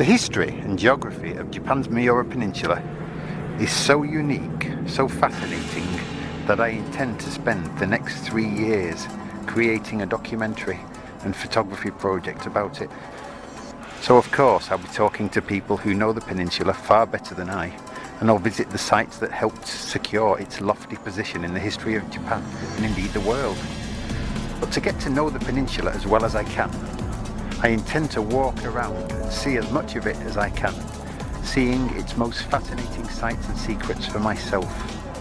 The history and geography of Japan's Miura Peninsula is so unique, so fascinating, that I intend to spend the next 3 years creating a documentary and photography project about it. So of course I'll be talking to people who know the peninsula far better than I, and I'll visit the sites that helped secure its lofty position in the history of Japan and indeed the world. But to get to know the peninsula as well as I can, I intend to walk around and see as much of it as I can, seeing its most fascinating sights and secrets for myself.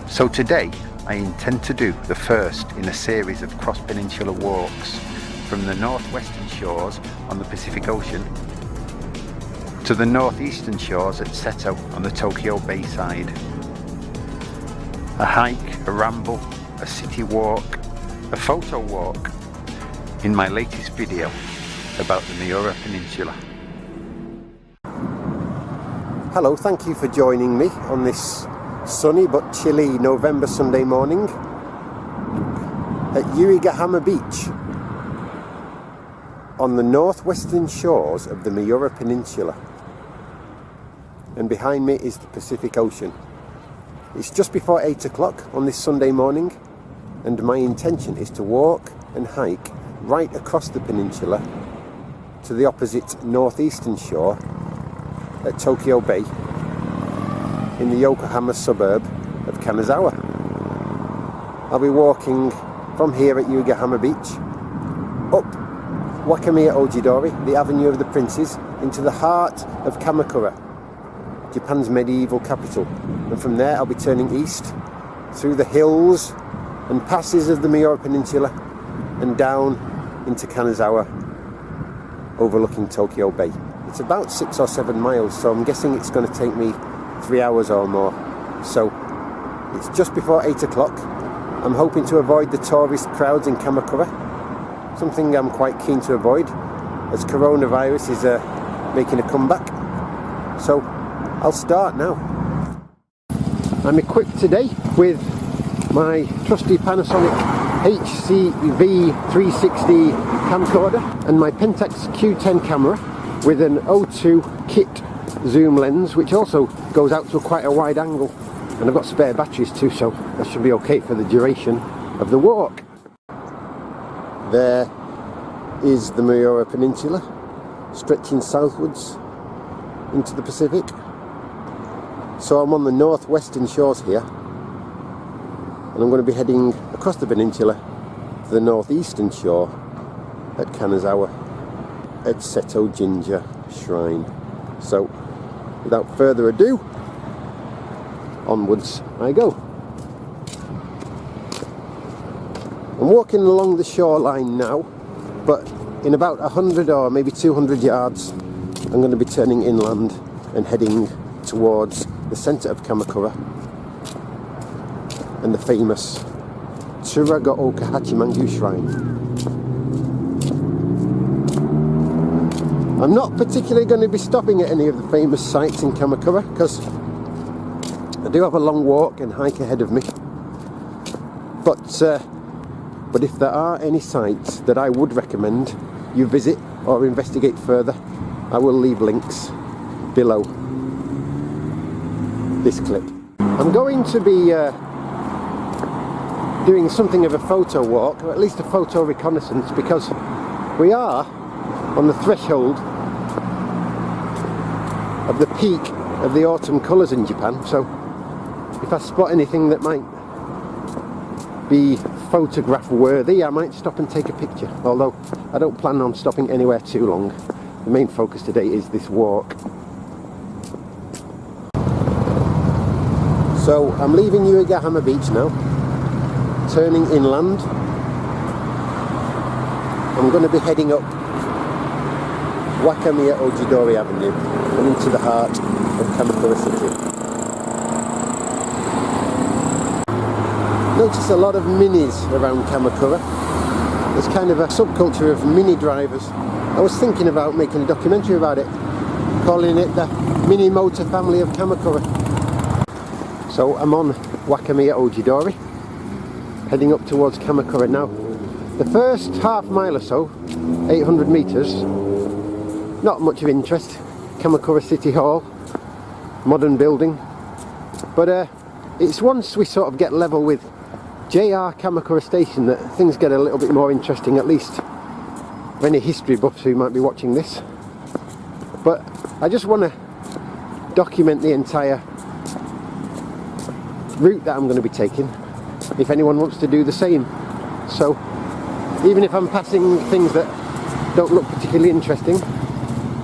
So today I intend to do the first in a series of cross-peninsula walks from the northwestern shores on the Pacific Ocean to the northeastern shores at Seto on the Tokyo Bay side. A hike, a ramble, a city walk, a photo walk in my latest video about the Miura Peninsula. Hello, thank you for joining me on this sunny but chilly November Sunday morning at Yokohama Beach on the northwestern shores of the Miura Peninsula. And behind me is the Pacific Ocean. It's just before 8 o'clock on this Sunday morning, and my intention is to walk and hike right across the peninsula to the opposite northeastern shore at Tokyo Bay in the Yokohama suburb of Kanazawa. I'll be walking from here at Yokohama Beach up Wakamiya Ojidori, the Avenue of the Princes, into the heart of Kamakura, Japan's medieval capital. And from there I'll be turning east through the hills and passes of the Miura Peninsula and down into Kanazawa, overlooking Tokyo Bay. It's about 6 or 7 miles, so I'm guessing it's going to take me 3 hours or more. So it's just before 8 o'clock. I'm hoping to avoid the tourist crowds in Kamakura, something I'm quite keen to avoid as coronavirus is making a comeback. So I'll start now. I'm equipped today with my trusty Panasonic HCV 360 camcorder and my Pentax Q10 camera with an O2 kit zoom lens, which also goes out to quite a wide angle, and I've got spare batteries too, so that should be okay for the duration of the walk. There is the Miura Peninsula stretching southwards into the Pacific. So I'm on the northwestern shores here, and I'm going to be heading across the peninsula to the northeastern shore at Kanazawa at Seto Jinja Shrine. So without further ado, onwards I go. I'm walking along the shoreline now, but in about 100 or maybe 200 yards I'm going to be turning inland and heading towards the centre of Kamakura and the famous Tsuragaoka Hachimangu Shrine. I'm not particularly going to be stopping at any of the famous sites in Kamakura because I do have a long walk and hike ahead of me. But if there are any sites that I would recommend you visit or investigate further, I will leave links below this clip. I'm going to be doing something of a photo walk, or at least a photo reconnaissance, because we are on the threshold of the peak of the autumn colours in Japan. So if I spot anything that might be photograph worthy, I might stop and take a picture, although I don't plan on stopping anywhere too long. The main focus today is this walk. So I'm leaving Yokohama Beach now, turning inland. I'm going to be heading up Wakamiya Ojidori Avenue and into the heart of Kamakura City. Notice a lot of minis around Kamakura. There's kind of a subculture of mini drivers. I was thinking about making a documentary about it, calling it the Mini Motor Family of Kamakura. So I'm on Wakamiya Ojidori, heading up towards Kamakura now. The first half mile or so, 800 metres, not much of interest. Kamakura City Hall, modern building, but it's once we sort of get level with JR Kamakura Station that things get a little bit more interesting, at least for any history buffs who might be watching this. But I just want to document the entire route that I'm going to be taking, if anyone wants to do the same. So even if I'm passing things that don't look particularly interesting,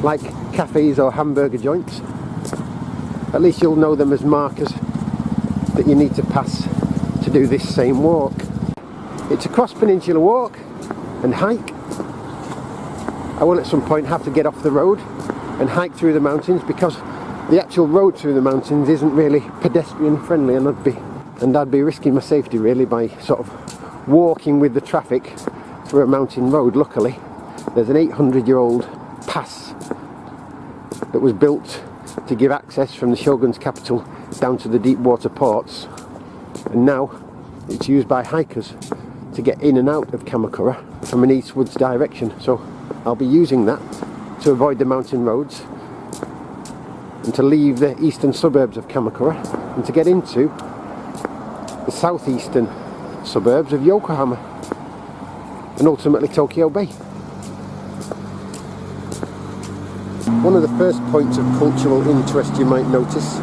like cafes or hamburger joints, at least you'll know them as markers that you need to pass to do this same walk. It's a cross-peninsula walk and hike. I will at some point have to get off the road and hike through the mountains, because the actual road through the mountains isn't really pedestrian friendly, and I'd be risking my safety really by sort of walking with the traffic through a mountain road. Luckily there's an 800-year-old pass that was built to give access from the Shogun's capital down to the deep water ports, and now it's used by hikers to get in and out of Kamakura from an eastwards direction. So I'll be using that to avoid the mountain roads and to leave the eastern suburbs of Kamakura and to get into the southeastern suburbs of Yokohama and ultimately Tokyo Bay. One of the first points of cultural interest you might notice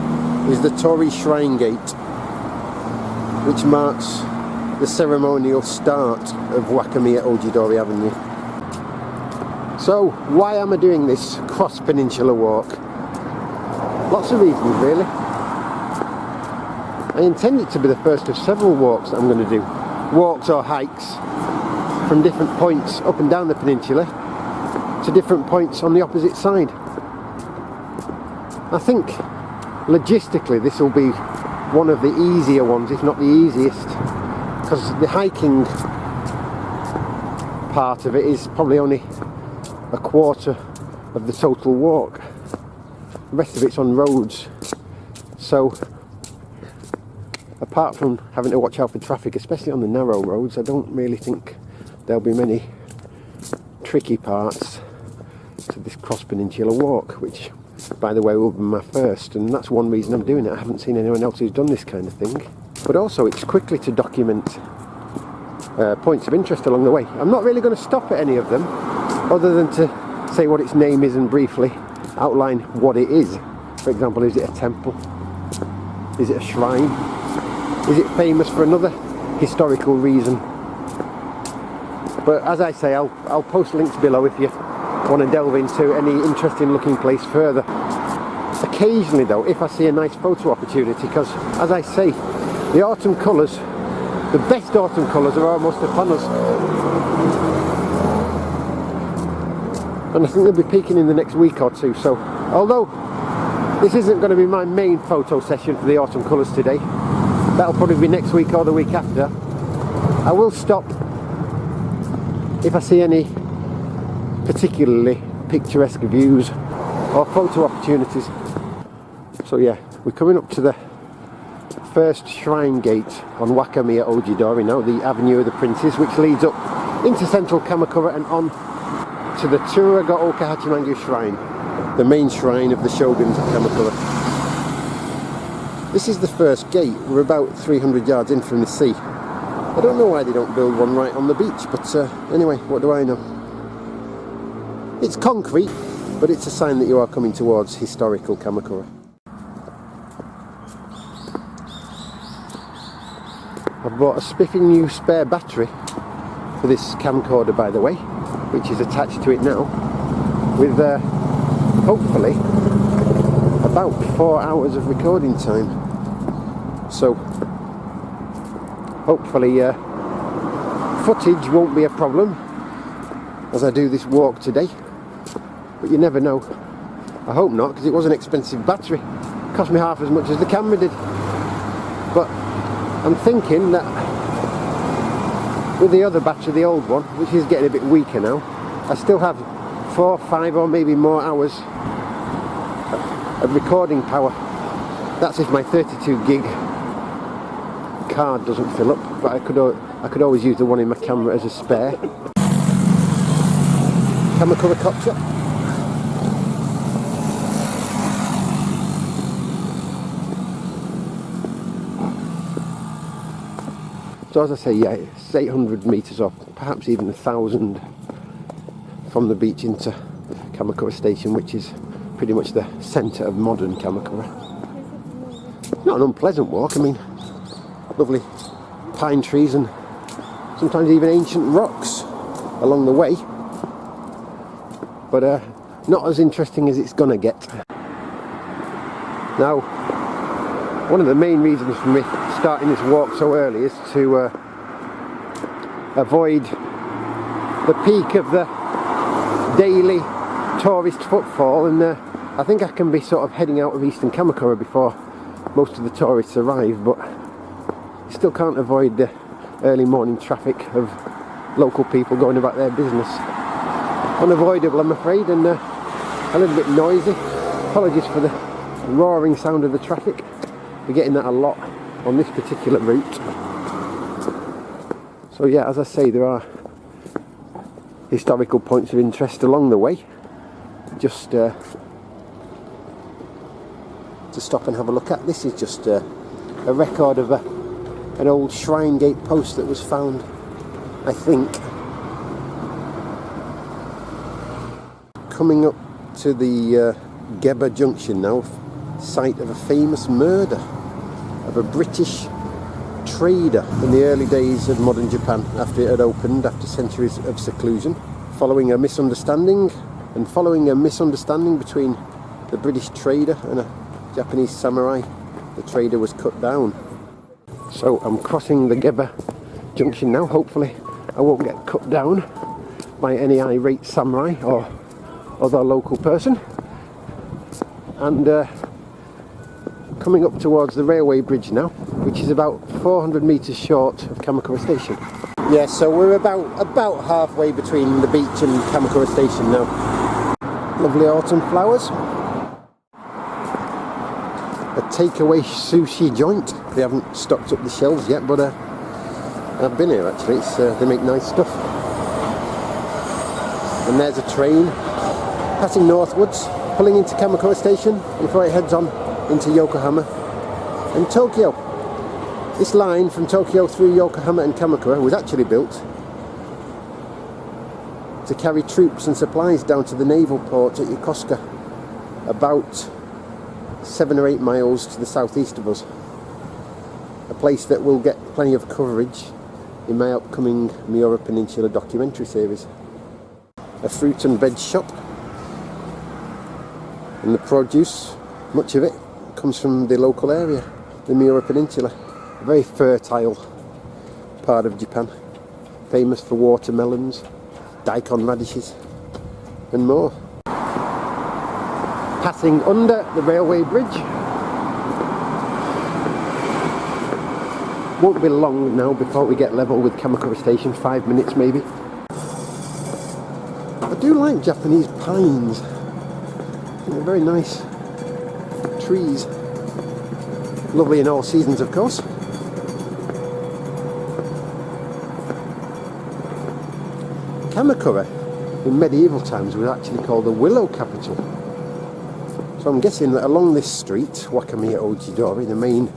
is the Tory Shrine Gate, which marks the ceremonial start of Wakamiya Ojidori Avenue. So why am I doing this cross-peninsula walk? Lots of reasons really. I intend it to be the first of several walks that I'm going to do. Walks or hikes from different points up and down the peninsula to different points on the opposite side. I think logistically this will be one of the easier ones, if not the easiest, because the hiking part of it is probably only a quarter of the total walk. The rest of it's on roads, so apart from having to watch out for traffic, especially on the narrow roads, I don't really think there'll be many tricky parts to this cross-peninsula walk, which by the way will be my first, and that's one reason I'm doing it. I haven't seen anyone else who's done this kind of thing, but also it's quickly to document points of interest along the way. I'm not really going to stop at any of them other than to say what its name is and briefly outline what it is. For example, is it a temple? Is it a shrine? Is it famous for another historical reason? But as I say, I'll post links below if you want to delve into any interesting looking place further. Occasionally though, if I see a nice photo opportunity, because as I say, the autumn colours, the best autumn colours are almost upon us, and I think they'll be peaking in the next week or two. So although this isn't going to be my main photo session for the autumn colours today, that'll probably be next week or the week after, I will stop if I see any particularly picturesque views or photo opportunities. So yeah, we're coming up to the first shrine gate on Wakamiya Ojidori now, the Avenue of the Princes, which leads up into central Kamakura and on to the Tsuruga Okahachimangu Shrine, the main shrine of the shoguns of Kamakura. This is the first gate. We're about 300 yards in from the sea. I don't know why they don't build one right on the beach, but anyway, what do I know? It's concrete, but it's a sign that you are coming towards historical Kamakura. I've bought a spiffing new spare battery for this camcorder, by the way, which is attached to it now, with hopefully about 4 hours of recording time. So hopefully footage won't be a problem as I do this walk today, but you never know. I hope not, because it was an expensive battery. It cost me half as much as the camera did. But I'm thinking that with the other battery, the old one, which is getting a bit weaker now, I still have 4, 5 or maybe more hours of recording power. That's if my 32 gig card doesn't fill up, but I could always use the one in my camera as a spare. Kamakura Cop Shop. So as I say, yeah, it's 800 metres or perhaps even 1,000 from the beach into Kamakura Station, which is pretty much the centre of modern Kamakura. Not an unpleasant walk, I mean, lovely pine trees and sometimes even ancient rocks along the way, but not as interesting as it's gonna get. Now, one of the main reasons for me starting this walk so early is to avoid the peak of the daily tourist footfall, and I think I can be sort of heading out of Eastern Kamakura before most of the tourists arrive, but you still can't avoid the early morning traffic of local people going about their business. Unavoidable, I'm afraid, and a little bit noisy. Apologies for the roaring sound of the traffic. We're getting that a lot on this particular route. So yeah, as I say, there are historical points of interest along the way. Just to stop and have a look at. This is just a record of an old shrine gate post that was found, I think, coming up to the Geba Junction now, site of a famous murder of a British trader in the early days of modern Japan, after it had opened after centuries of seclusion. Following a misunderstanding between the British trader and a Japanese samurai, the trader was cut down. So I'm crossing the Geba Junction now. Hopefully I won't get cut down by any irate samurai or other local person. And coming up towards the railway bridge now, which is about 400 metres short of Kamakura Station. Yeah, so we're about halfway between the beach and Kamakura Station now. Lovely autumn flowers. A takeaway sushi joint. They haven't stocked up the shelves yet, but I've been here actually. They make nice stuff. And there's a train passing northwards, pulling into Kamakura Station before it heads on into Yokohama and Tokyo. This line from Tokyo through Yokohama and Kamakura was actually built to carry troops and supplies down to the naval port at Yokosuka, about 7 or 8 miles to the southeast of us. A place that will get plenty of coverage in my upcoming Miura Peninsula documentary series. A fruit and veg shop, and the produce, much of it, comes from the local area, the Miura Peninsula. A very fertile part of Japan, famous for watermelons, daikon radishes and more. Passing under the railway bridge. Won't be long now before we get level with Kamakura Station, 5 minutes maybe. I do like Japanese pines. I think they're very nice trees. Lovely in all seasons, of course. Kamakura in medieval times was actually called the Willow Capital. So I'm guessing that along this street, Wakamiya Ojidori, the main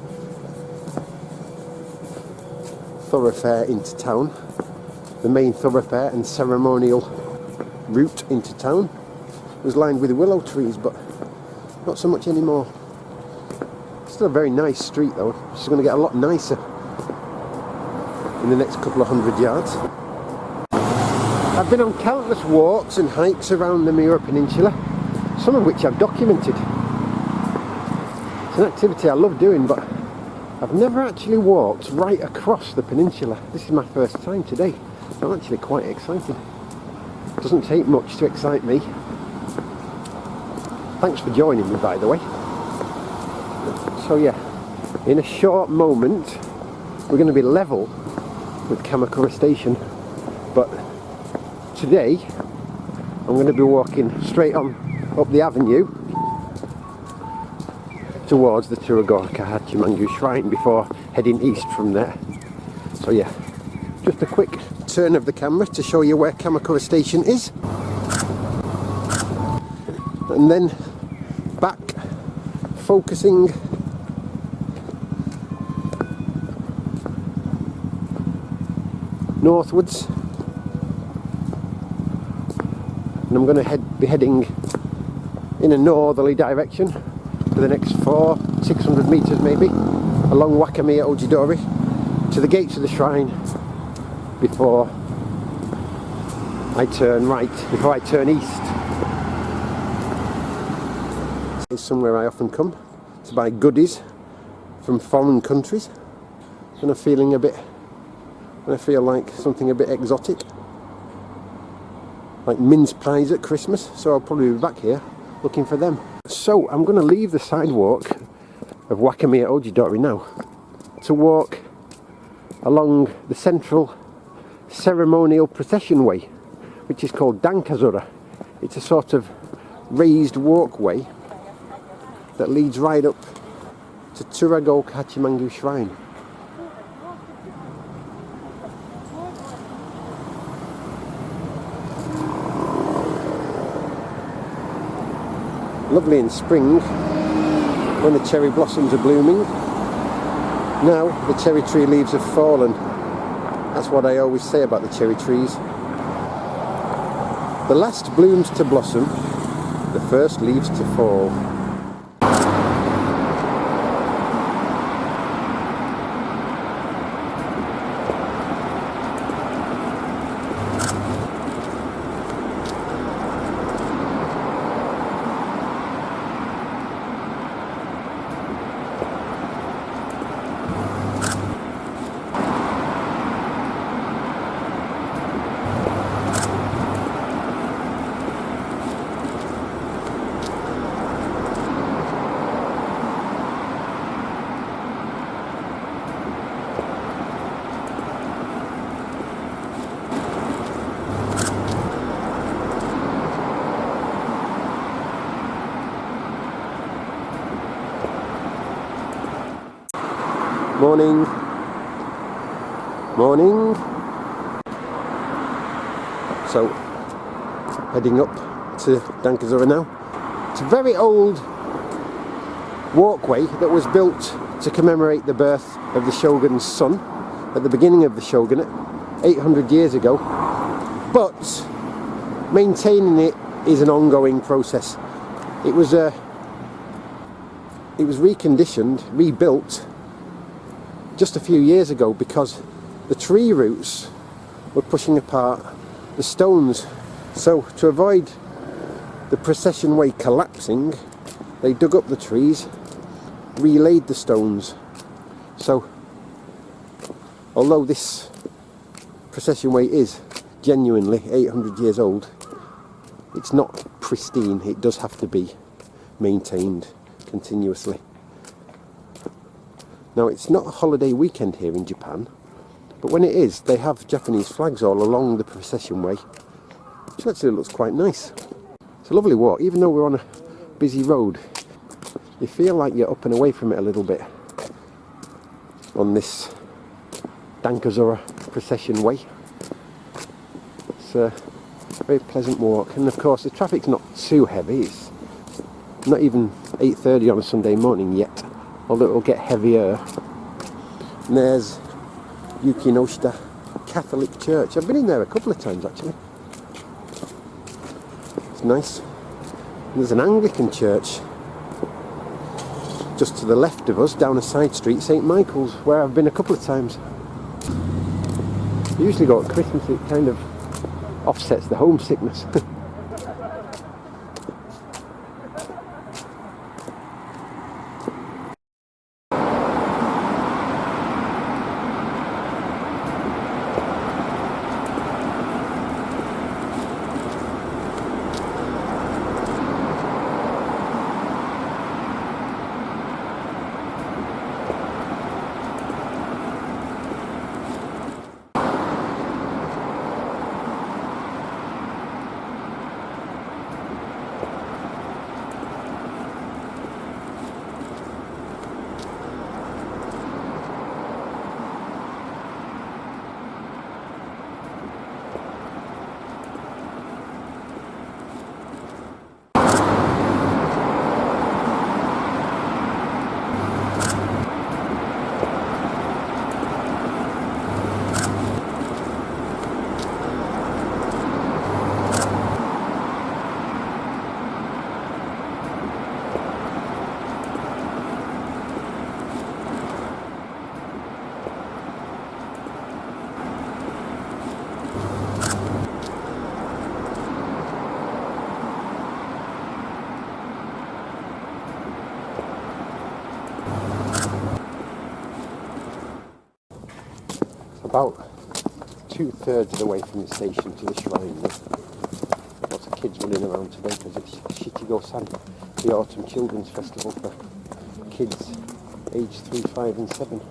thoroughfare into town, the main thoroughfare and ceremonial route into town, was lined with willow trees, but not so much anymore. Still a very nice street though. It's going to get a lot nicer in the next couple of 100 yards. I've been on countless walks and hikes around the Miura Peninsula, some of which I've documented. It's an activity I love doing, but I've never actually walked right across the peninsula. This is my first time today, so I'm actually quite excited. It doesn't take much to excite me. Thanks for joining me, by the way. So yeah, in a short moment we're going to be level with Kamakura Station, but today I'm going to be walking straight on up the avenue towards the Turagoraka Hachimangu Shrine before heading east from there. So yeah, just a quick turn of the camera to show you where Kamakura Station is, and then back focusing northwards, and I'm going to be heading in a northerly direction for the next 400-600 metres maybe, along Wakamiya Ojidori to the gates of the shrine before I turn right, before I turn east. It's somewhere I often come to buy goodies from foreign countries when I'm feeling a bit, when I feel like something a bit exotic, like mince pies at Christmas, so I'll probably be back here looking for them. So I'm going to leave the sidewalk of Wakamiya Ojidori now to walk along the central ceremonial procession way, which is called Dankazura. It's a sort of raised walkway that leads right up to Turago Hachimangu Shrine. Lovely in spring when the cherry blossoms are blooming. Now the cherry tree leaves have fallen. That's what I always say about the cherry trees. The last blooms to blossom, the first leaves to fall. Morning. Morning. So, heading up to Dankazura now. It's a very old walkway that was built to commemorate the birth of the shogun's son at the beginning of the shogunate 800 years ago, but maintaining it is an ongoing process. It was reconditioned, rebuilt just a few years ago because the tree roots were pushing apart the stones. So to avoid the procession way collapsing, they dug up the trees, relaid the stones. So although this procession way is genuinely 800 years old, it's not pristine. It does have to be maintained continuously. Now, it's not a holiday weekend here in Japan, but when it is, they have Japanese flags all along the procession way, which actually looks quite nice. It's a lovely walk. Even though we're on a busy road, you feel like you're up and away from it a little bit on this Dankazura procession way. It's a very pleasant walk, and of course the traffic's not too heavy. It's not even 8:30 on a Sunday morning yet, although it will get heavier. And there's Yukinoshita Catholic Church. I've been in there a couple of times actually. It's nice. And there's an Anglican church just to the left of us, down a side street, St Michael's, where I've been a couple of times. I usually go at Christmas. It kind of offsets the homesickness. about 2/3 of the way from the station to the shrine. Lots of kids running around today because it's Shichigo-san, the Autumn Children's Festival for kids aged 3, 5 and 7.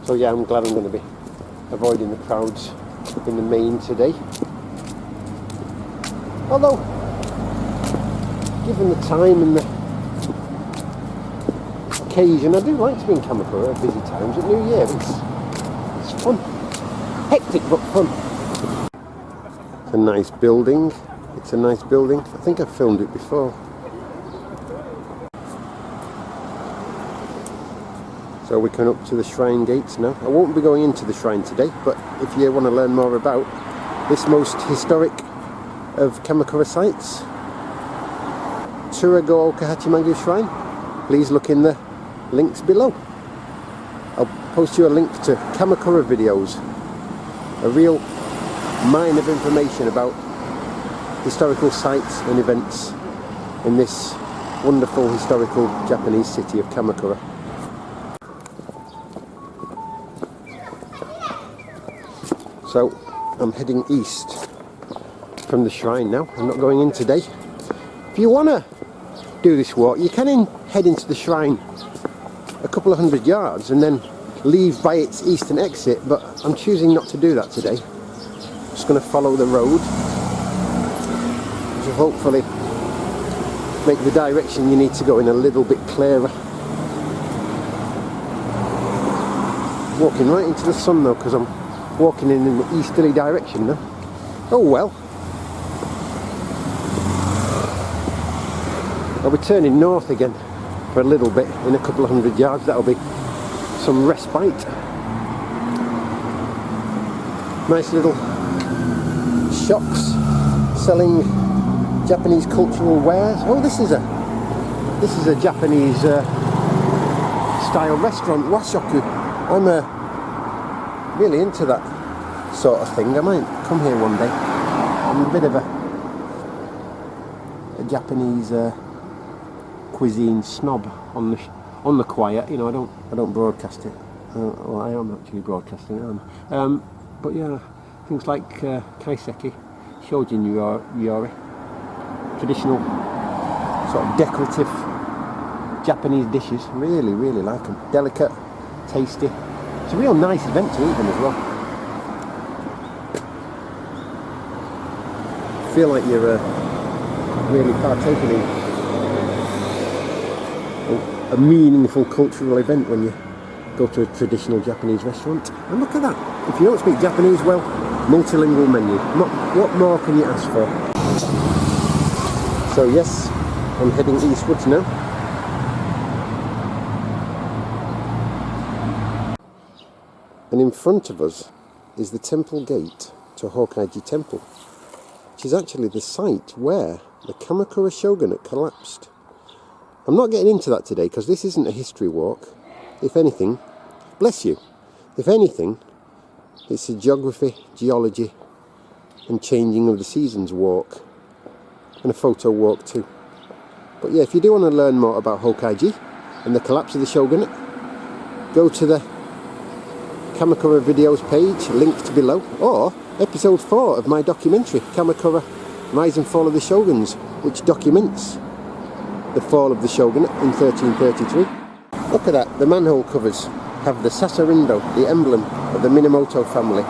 So yeah, I'm glad I'm going to be avoiding the crowds in the main today. Although, given the time and the occasion, I do like to be in Kamakura at busy times. At New Year, it's fun. Hectic but fun. It's a nice building. It's a nice building. I think I've filmed it before. So we're coming up to the shrine gates now. I won't be going into the shrine today, but if you want to learn more about this most historic of Kamakura sites, Tsurugo Okahachimagu Shrine, please look in the links below. I'll post you a link to Kamakura videos, a real mine of information about historical sites and events in this wonderful historical Japanese city of Kamakura. So I'm heading east from the shrine now. I'm not going in today. If you want to do this walk, you can head into the shrine a couple of 100 yards and then leave by its eastern exit, but I'm choosing not to do that today. Just going to follow the road, which will hopefully make the direction you need to go in a little bit clearer. Walking right into the sun though, because I'm walking in the easterly direction now. Oh well. I'll be turning north again for a little bit in a couple of 100 yards. That'll be some respite. Nice little shops selling Japanese cultural wares. Oh, this is a Japanese style restaurant, washoku. I'm really into that sort of thing. I might come here one day. I'm a bit of a Japanese cuisine snob on the quiet. You know, I don't broadcast it. Well, I am actually broadcasting, aren't I? But yeah, things like kaiseki, shoujin yori, traditional sort of decorative Japanese dishes. Really, really like them. Delicate, tasty. It's a real nice event to eat them as well. I feel like you're really partaking in a meaningful cultural event when you go to a traditional Japanese restaurant. And look at that. If you don't speak Japanese, well, multilingual menu. What more can you ask for? So yes, I'm heading eastwards now. And in front of us is the temple gate to Hokkaido Temple, which is actually the site where the Kamakura shogunate collapsed. I'm not getting into that today because this isn't a history walk. If anything, bless you, if anything, it's a geography, geology and changing of the seasons walk, and a photo walk too. But yeah, if you do want to learn more about Hokkaido and the collapse of the shogunate, go to the Kamakura videos page, linked below, or episode 4 of my documentary, Kamakura, Rise and Fall of the Shoguns, which documents the fall of the shogunate in 1333. Look at that, the manhole covers have the Sasarindo, the emblem of the Minamoto family,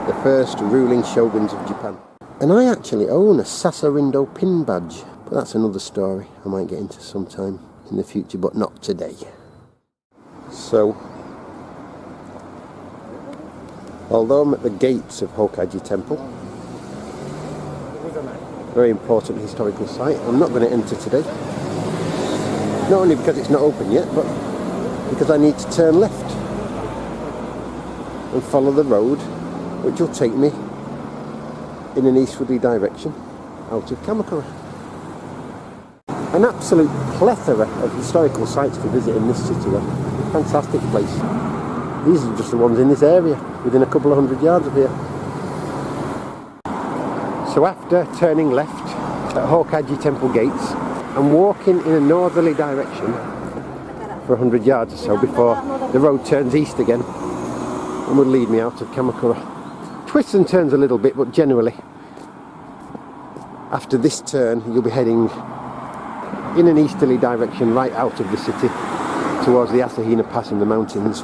the first ruling shoguns of Japan. And I actually own a Sasarindo pin badge, but that's another story I might get into sometime in the future, but not today. So, although I'm at the gates of Hokkaido Temple, very important historical site, I'm not going to enter today. Not only because it's not open yet, but because I need to turn left and follow the road, which will take me in an eastwardy direction out of Kamakura. An absolute plethora of historical sites to visit in this city. A fantastic place. These are just the ones in this area, within a couple of 100 yards of here. So after turning left at Hokkaido Temple gates, I'm walking in a northerly direction for 100 yards or so before the road turns east again and will lead me out of Kamakura. Twists and turns a little bit, but generally after this turn you'll be heading in an easterly direction right out of the city towards the Asahina Pass in the mountains.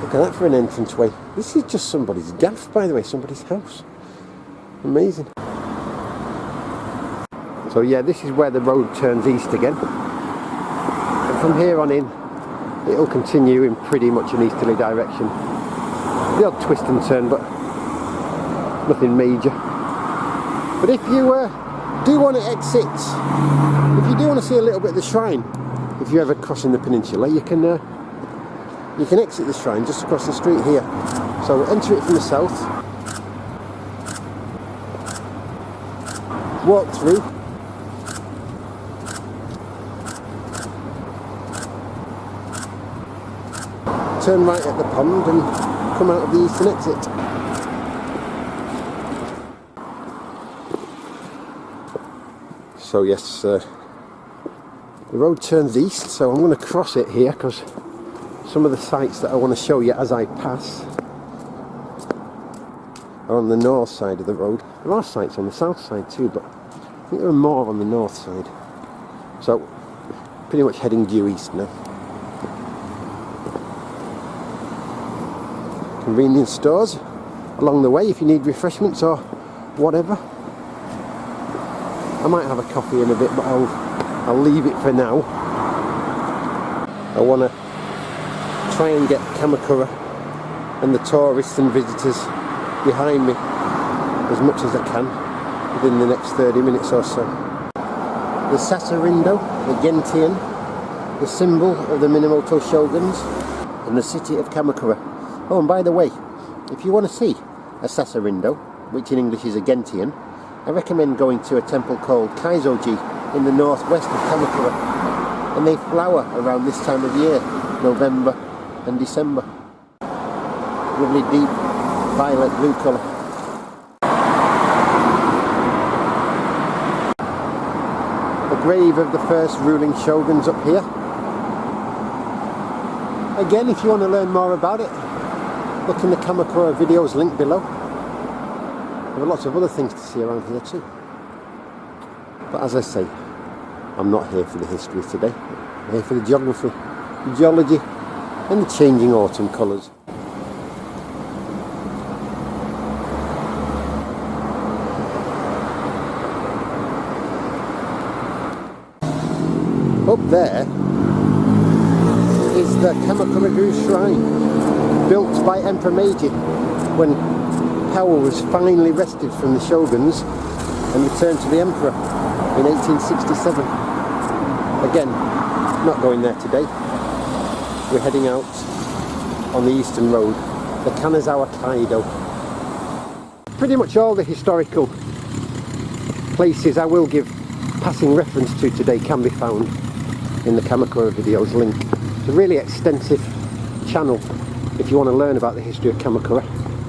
Look at that for an entranceway. This is just somebody's gaff, by the way, somebody's house. Amazing. So yeah, this is where the road turns east again. And from here on in, it'll continue in pretty much an easterly direction. The odd twist and turn, but nothing major. But if you do want to exit, if you do want to see a little bit of the shrine, if you're ever crossing the peninsula, you can exit the shrine just across the street here. So enter it from the south, walk through, turn right at the pond and come out of the eastern exit. So yes, the road turns east, so I'm going to cross it here because some of the sites that I want to show you as I pass are on the north side of the road. There are sites on the south side too, but I think there are more on the north side. So pretty much heading due east now. Convenience stores along the way if you need refreshments or whatever. I might have a coffee in a bit, but I'll leave it for now. I want to try and get Kamakura and the tourists and visitors behind me as much as I can within the next 30 minutes or so. The Sasarindo, the Gentian, the symbol of the Minamoto shoguns, and the city of Kamakura. Oh, and by the way, if you want to see a Sasarindo, which in English is a Gentian, I recommend going to a temple called Kaizoji in the northwest of Kamakura, and they flower around this time of year, November and December. Lovely deep violet blue colour. The grave of the first ruling shoguns up here. Again, if you want to learn more about it, look in the Kamakura videos link below. There are lots of other things to see around here too. But as I say, I'm not here for the history today. I'm here for the geography, the geology, and the changing autumn colours. Up there is the Kamakura Shrine, built by Emperor Meiji when power was finally wrested from the shoguns and returned to the emperor in 1867. Again, not going there today. We're heading out on the eastern road, the Kanazawa Kaido. Pretty much all the historical places I will give passing reference to today can be found in the Kamakura videos link. It's a really extensive channel if you want to learn about the history of Kamakura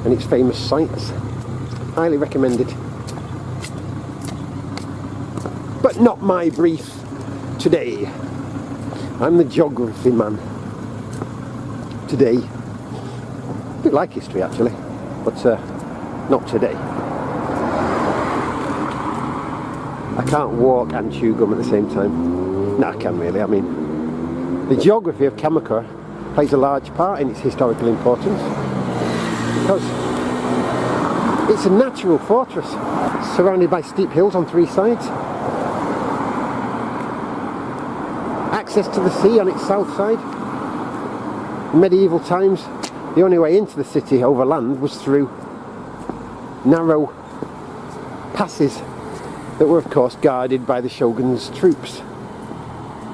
and its famous sites. Highly recommended. But not my brief today. I'm the geography man today. A bit like history actually, but not today. I can't walk and chew gum at the same time. No, I can really. I mean, the geography of Kamakura plays a large part in its historical importance because it's a natural fortress surrounded by steep hills on three sides, access to the sea on its south side. In medieval times, the only way into the city over land was through narrow passes that were of course guarded by the shogun's troops.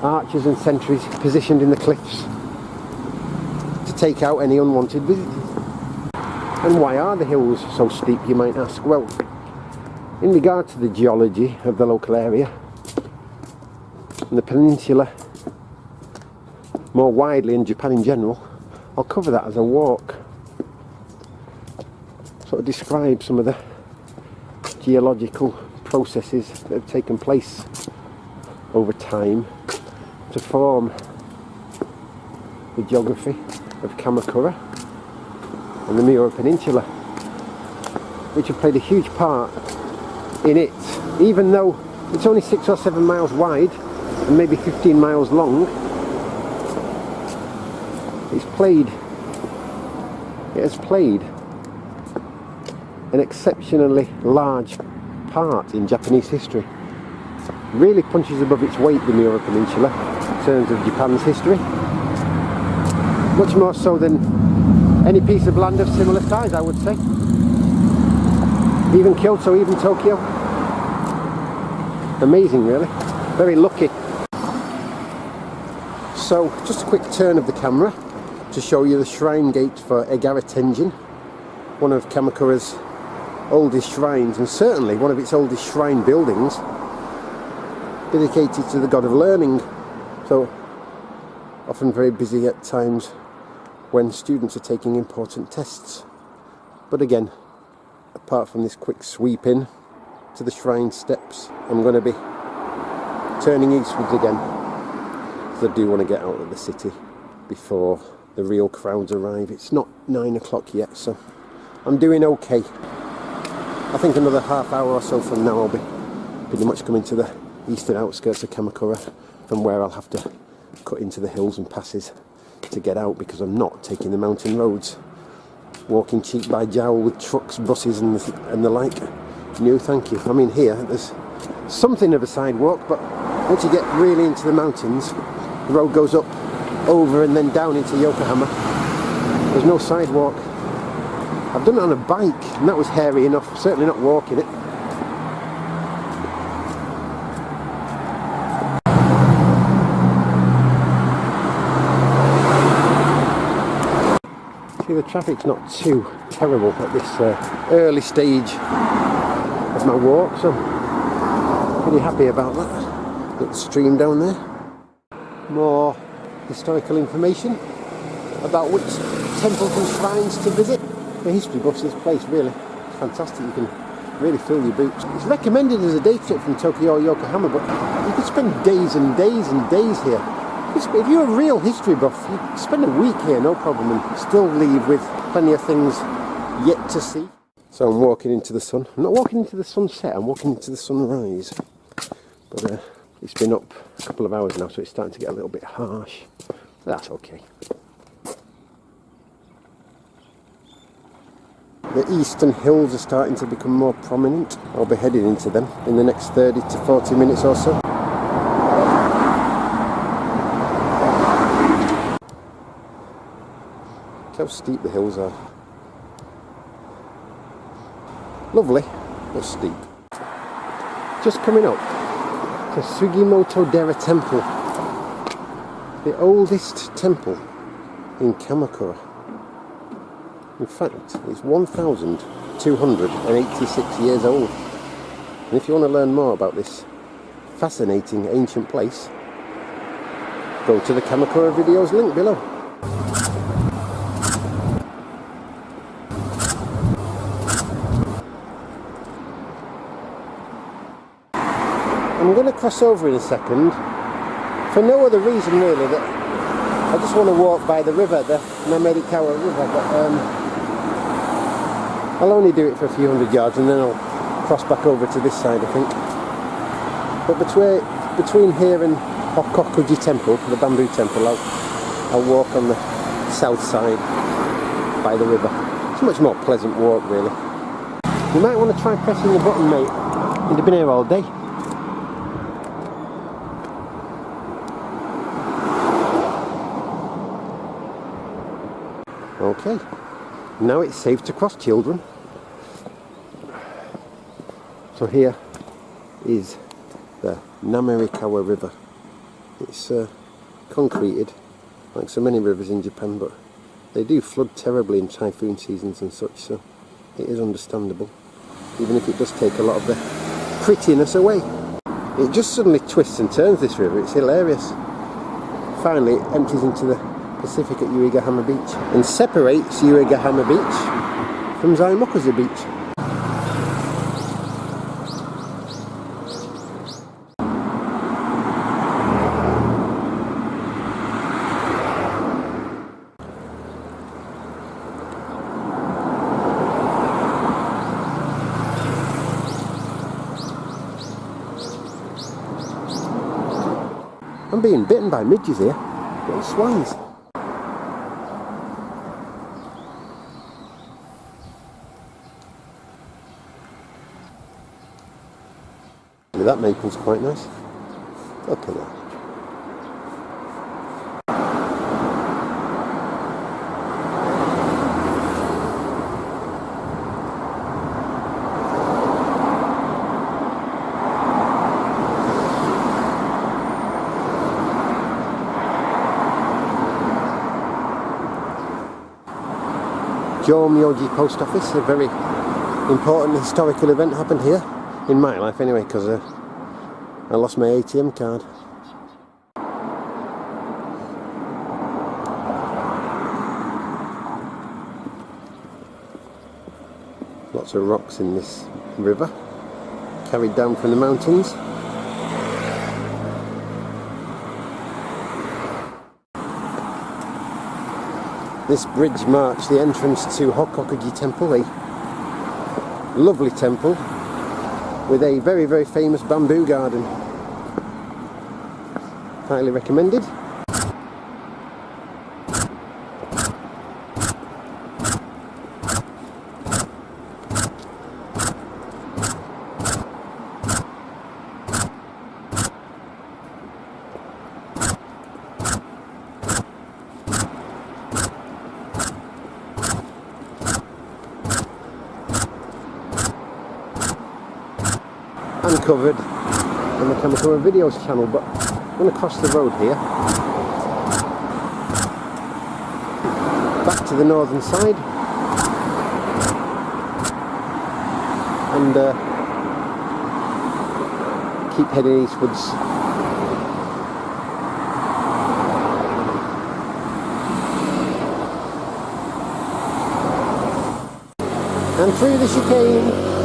Archers and sentries positioned in the cliffs to take out any unwanted visitors. And why are the hills so steep, you might ask? Well, in regard to the geology of the local area and the peninsula more widely, in Japan in general, I'll cover that as a walk. Sort of describe some of the geological processes that have taken place over time to form the geography of Kamakura and the Miura Peninsula, which have played a huge part in it. Even though it's only 6 or 7 miles wide and maybe 15 miles long, it has played an exceptionally large part in Japanese history. Really punches above its weight, the Miura Peninsula, in terms of Japan's history. Much more so than any piece of land of similar size, I would say. Even Kyoto, even Tokyo. Amazing, really. Very lucky. So, just a quick turn of the camera to show you the shrine gate for Egara Tenjin, one of Kamakura's oldest shrines, and certainly one of its oldest shrine buildings, dedicated to the god of learning. So, often very busy at times when students are taking important tests. But again, apart from this quick sweep in to the shrine steps, I'm going to be turning eastwards again, because I do want to get out of the city before the real crowds arrive. It's not 9 o'clock yet, so I'm doing okay. I think another half hour or so from now I'll be pretty much coming to the eastern outskirts of Kamakura, from where I'll have to cut into the hills and passes to get out, because I'm not taking the mountain roads, walking cheek by jowl with trucks, buses and the like. No thank you. I mean, here there's something of a sidewalk, but once you get really into the mountains, the road goes up, over and then down into Yokohama. There's no sidewalk. I've done it on a bike and that was hairy enough, certainly not walking it. See, the traffic's not too terrible at this early stage of my walk, so I'm pretty happy about that. Little stream down there. More historical information about which temples and shrines to visit. The history buffs, this place really fantastic. You can really fill your boots. It's recommended as a day trip from Tokyo or Yokohama, but you could spend days and days and days here. If you're a real history buff, you could spend a week here, no problem, and still leave with plenty of things yet to see. So I'm walking into the sun. I'm not walking into the sunset, I'm walking into the sunrise. But it's been up a couple of hours now, so it's starting to get a little bit harsh. That's okay. The eastern hills are starting to become more prominent. I'll be heading into them in the next 30 to 40 minutes or so. Look how steep the hills are. Lovely, but steep. Just coming up to Sugimoto Temple, the oldest temple in Kamakura. In fact, it's 1,286 years old. And if you want to learn more about this fascinating ancient place, go to the Kamakura videos link below. I'm going to cross over in a second, for no other reason really, that I just want to walk by the river, the Namerikawa River, but I'll only do it for a few hundred yards and then I'll cross back over to this side, I think. But between here and Hokkaido Temple, the bamboo temple, I'll walk on the south side by the river. It's a much more pleasant walk really. You might want to try pressing the button, mate. You'd have been here all day. Okay, now it's safe to cross, children. So here is the Namerikawa River. It's concreted, like so many rivers in Japan, but they do flood terribly in typhoon seasons and such, so it is understandable, even if it does take a lot of the prettiness away. It just suddenly twists and turns, this river, it's hilarious. Finally it empties into the Pacific at Yokohama Beach and separates Yokohama Beach from Sugimoto Beach. I'm being bitten by midges here. Little swans. That maple's quite nice. Look at that. Yokohama post office, a very important historical event happened here, in my life anyway, because I lost my ATM card. Lots of rocks in this river, carried down from the mountains. This bridge marks the entrance to Hokkaido Temple, a lovely temple with a very, very famous bamboo garden. Highly recommended. Covered on the Kamakura videos channel, but I'm going to cross the road here back to the northern side and keep heading eastwards. And through the chicane.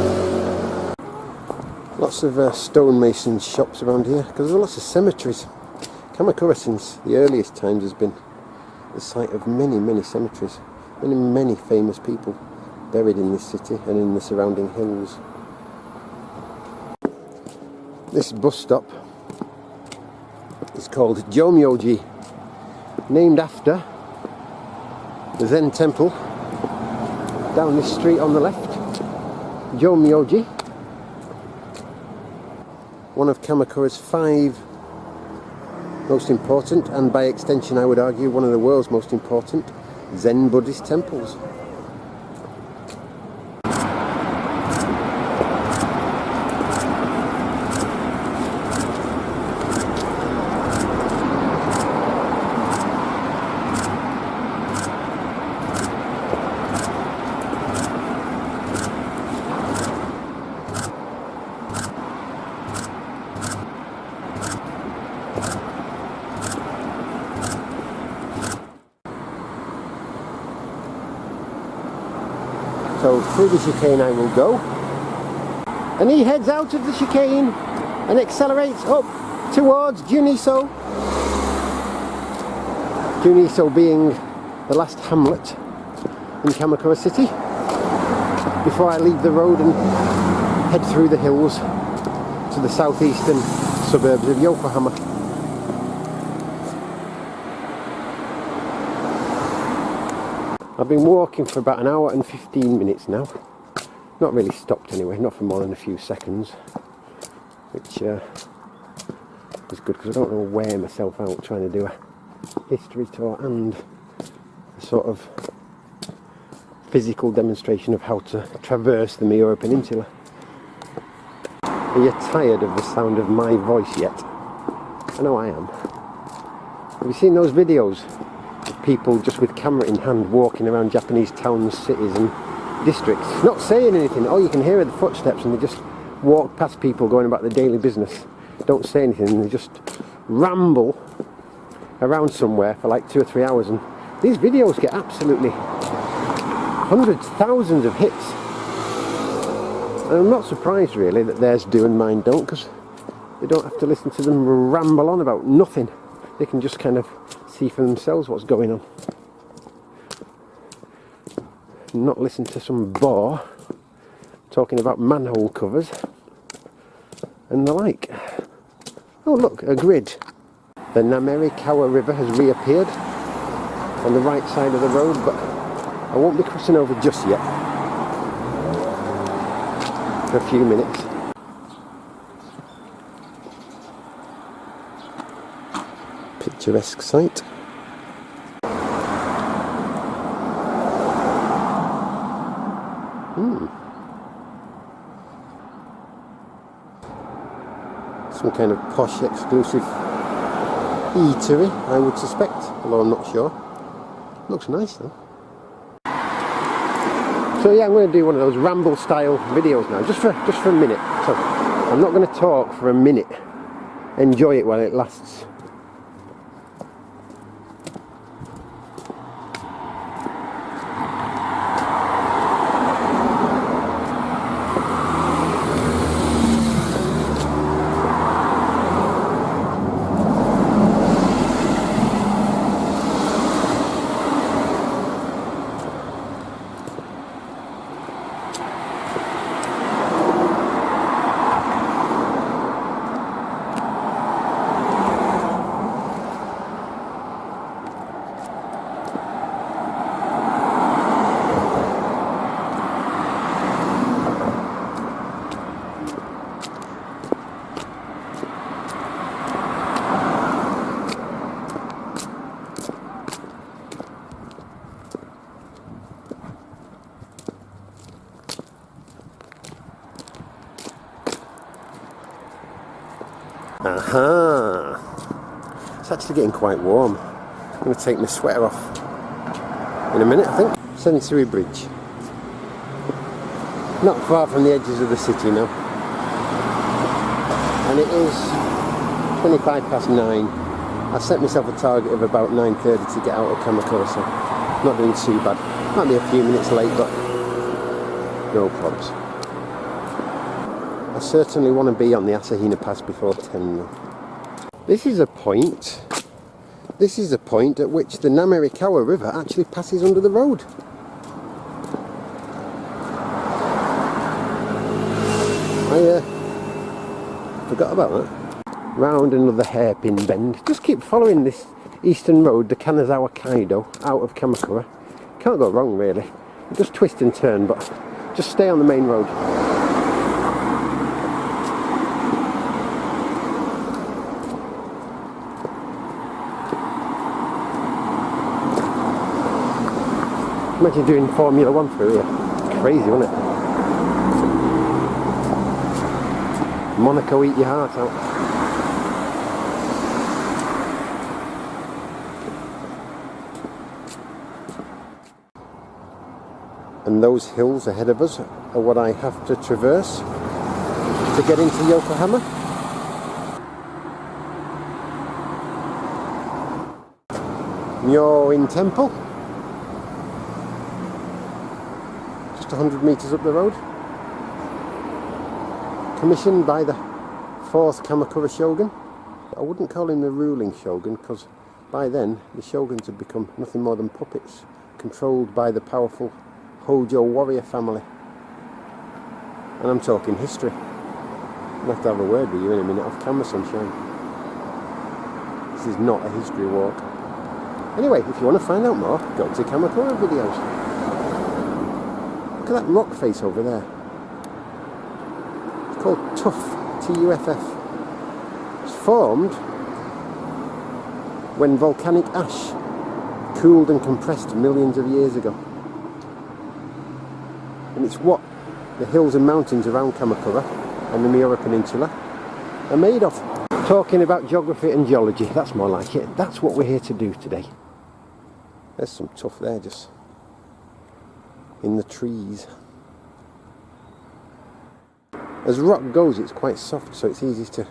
Lots of stonemason shops around here, because there are lots of cemeteries. Kamakura since the earliest times has been the site of many, many cemeteries. Many, many famous people buried in this city and in the surrounding hills. This bus stop is called Jomeoji, named after the Zen temple down this street on the left. Jomeoji, one of Kamakura's 5 most important, and by extension I would argue one of the world's most important, Zen Buddhist temples. So through the chicane I will go, and he heads out of the chicane and accelerates up towards Juniso. Juniso being the last hamlet in Kamakura City before I leave the road and head through the hills to the southeastern suburbs of Yokohama. I've been walking for about an hour and 15 minutes now. Not really stopped anyway, not for more than a few seconds, which is good because I don't want to wear myself out trying to do a history tour and a sort of physical demonstration of how to traverse the Miura Peninsula. Are you tired of the sound of my voice yet? I know I am. Have you seen those videos? People just with camera in hand walking around Japanese towns, cities and districts, not saying anything. All you can hear are the footsteps, and they just walk past people going about their daily business, don't say anything, and they just ramble around somewhere for like 2 or 3 hours. And these videos get absolutely hundreds, thousands of hits, and I'm not surprised really that theirs do and mine don't, because they don't have to listen to them ramble on about nothing. They can just kind of see for themselves what's going on, not listen to some bore talking about manhole covers and the like. Oh look, a grid. The Kamakura River has reappeared on the right side of the road, but I won't be crossing over just yet. For a few minutes. Picturesque sight. Some kind of posh, exclusive eatery, I would suspect, although I'm not sure. Looks nice though. So yeah, I'm going to do one of those ramble style videos now, just for a minute. So I'm not going to talk for a minute. Enjoy it while it lasts. Aha! It's actually getting quite warm. I'm going to take my sweater off in a minute, I think. Sensory Bridge. Not far from the edges of the city now. And it is 9:25. I set myself a target of about 9:30 to get out of Kamakura, so not doing too bad. Might be a few minutes late, but no problems. I certainly want to be on the Asahina Pass before 10 though. This is a point at which the Kamakura River actually passes under the road. I forgot about that. Round another hairpin bend. Just keep following this eastern road, the Kanazawa Kaido, out of Kamakura. Can't go wrong really. Just twist and turn, but just stay on the main road. Imagine doing Formula 1 through here. It's crazy, isn't it? Monaco, eat your heart out. And those hills ahead of us are what I have to traverse to get into Yokohama. Miura Temple. Just 100 metres up the road. Commissioned by the 4th Kamakura shogun. I wouldn't call him the ruling shogun, because by then the shoguns had become nothing more than puppets, controlled by the powerful Hojo warrior family. And I'm talking history. I'll have to have a word with you in a minute off camera, sunshine. This is not a history walk. Anyway, if you want to find out more, go to Kamakura videos. Look at that rock face over there. It's called Tuff, T-U-F-F. It's formed when volcanic ash cooled and compressed millions of years ago. And it's what the hills and mountains around Kamakura and the Miura Peninsula are made of. Talking about geography and geology, that's more like it. That's what we're here to do today. There's some tuff there, just in the trees. As rock goes, it's quite soft, so it's easy to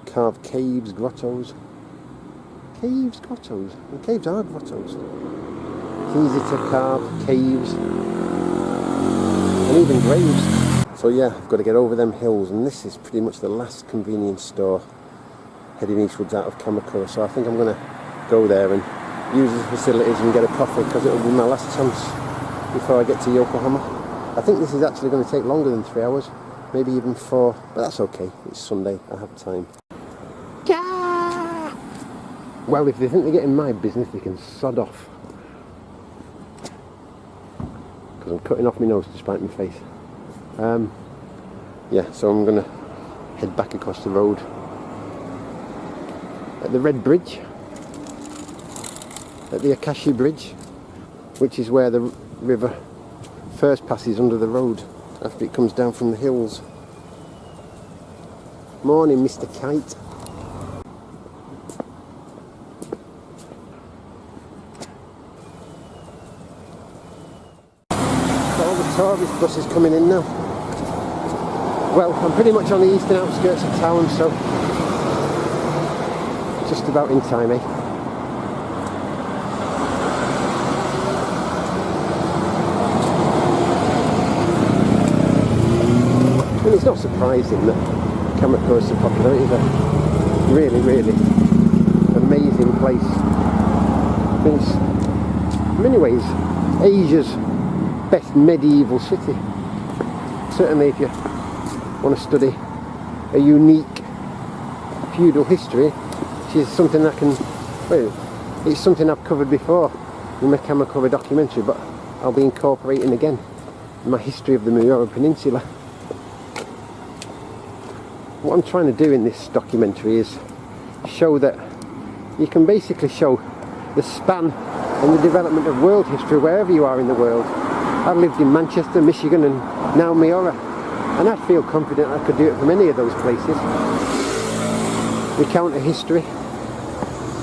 carve caves, grottos. Caves, grottos. And caves are grottos. It's easy to carve caves and even graves. So yeah, I've got to get over them hills, and this is pretty much the last convenience store heading eastwards out of Kamakura. So I think I'm going to go there and use the facilities and get a coffee, because it'll be my last chance before I get to Yokohama. I think this is actually going to take longer than 3 hours, maybe even 4, but that's okay. It's Sunday, I have time. Well, if they think they get in my business, they can sod off. Because I'm cutting off my nose to spite my face. Yeah, so I'm going to head back across the road at the Red Bridge, at the Akashi Bridge, which is where the river first passes under the road after it comes down from the hills. Morning, Mr. Kite. Got all the tourist buses coming in now. Well, I'm pretty much on the eastern outskirts of town, so just about in time, eh? And it's not surprising that Kamakura is so popular. It is a really, really amazing place. It's, in many ways, Asia's best medieval city. Certainly if you want to study a unique feudal history, which is something I can, well, it's something I've covered before in my Kamakura documentary, but I'll be incorporating again in my history of the Miura Peninsula. What I'm trying to do in this documentary is show that you can basically show the span and the development of world history wherever you are in the world. I've lived in Manchester, Michigan and now Miura, and I feel confident I could do it from any of those places. Recount a history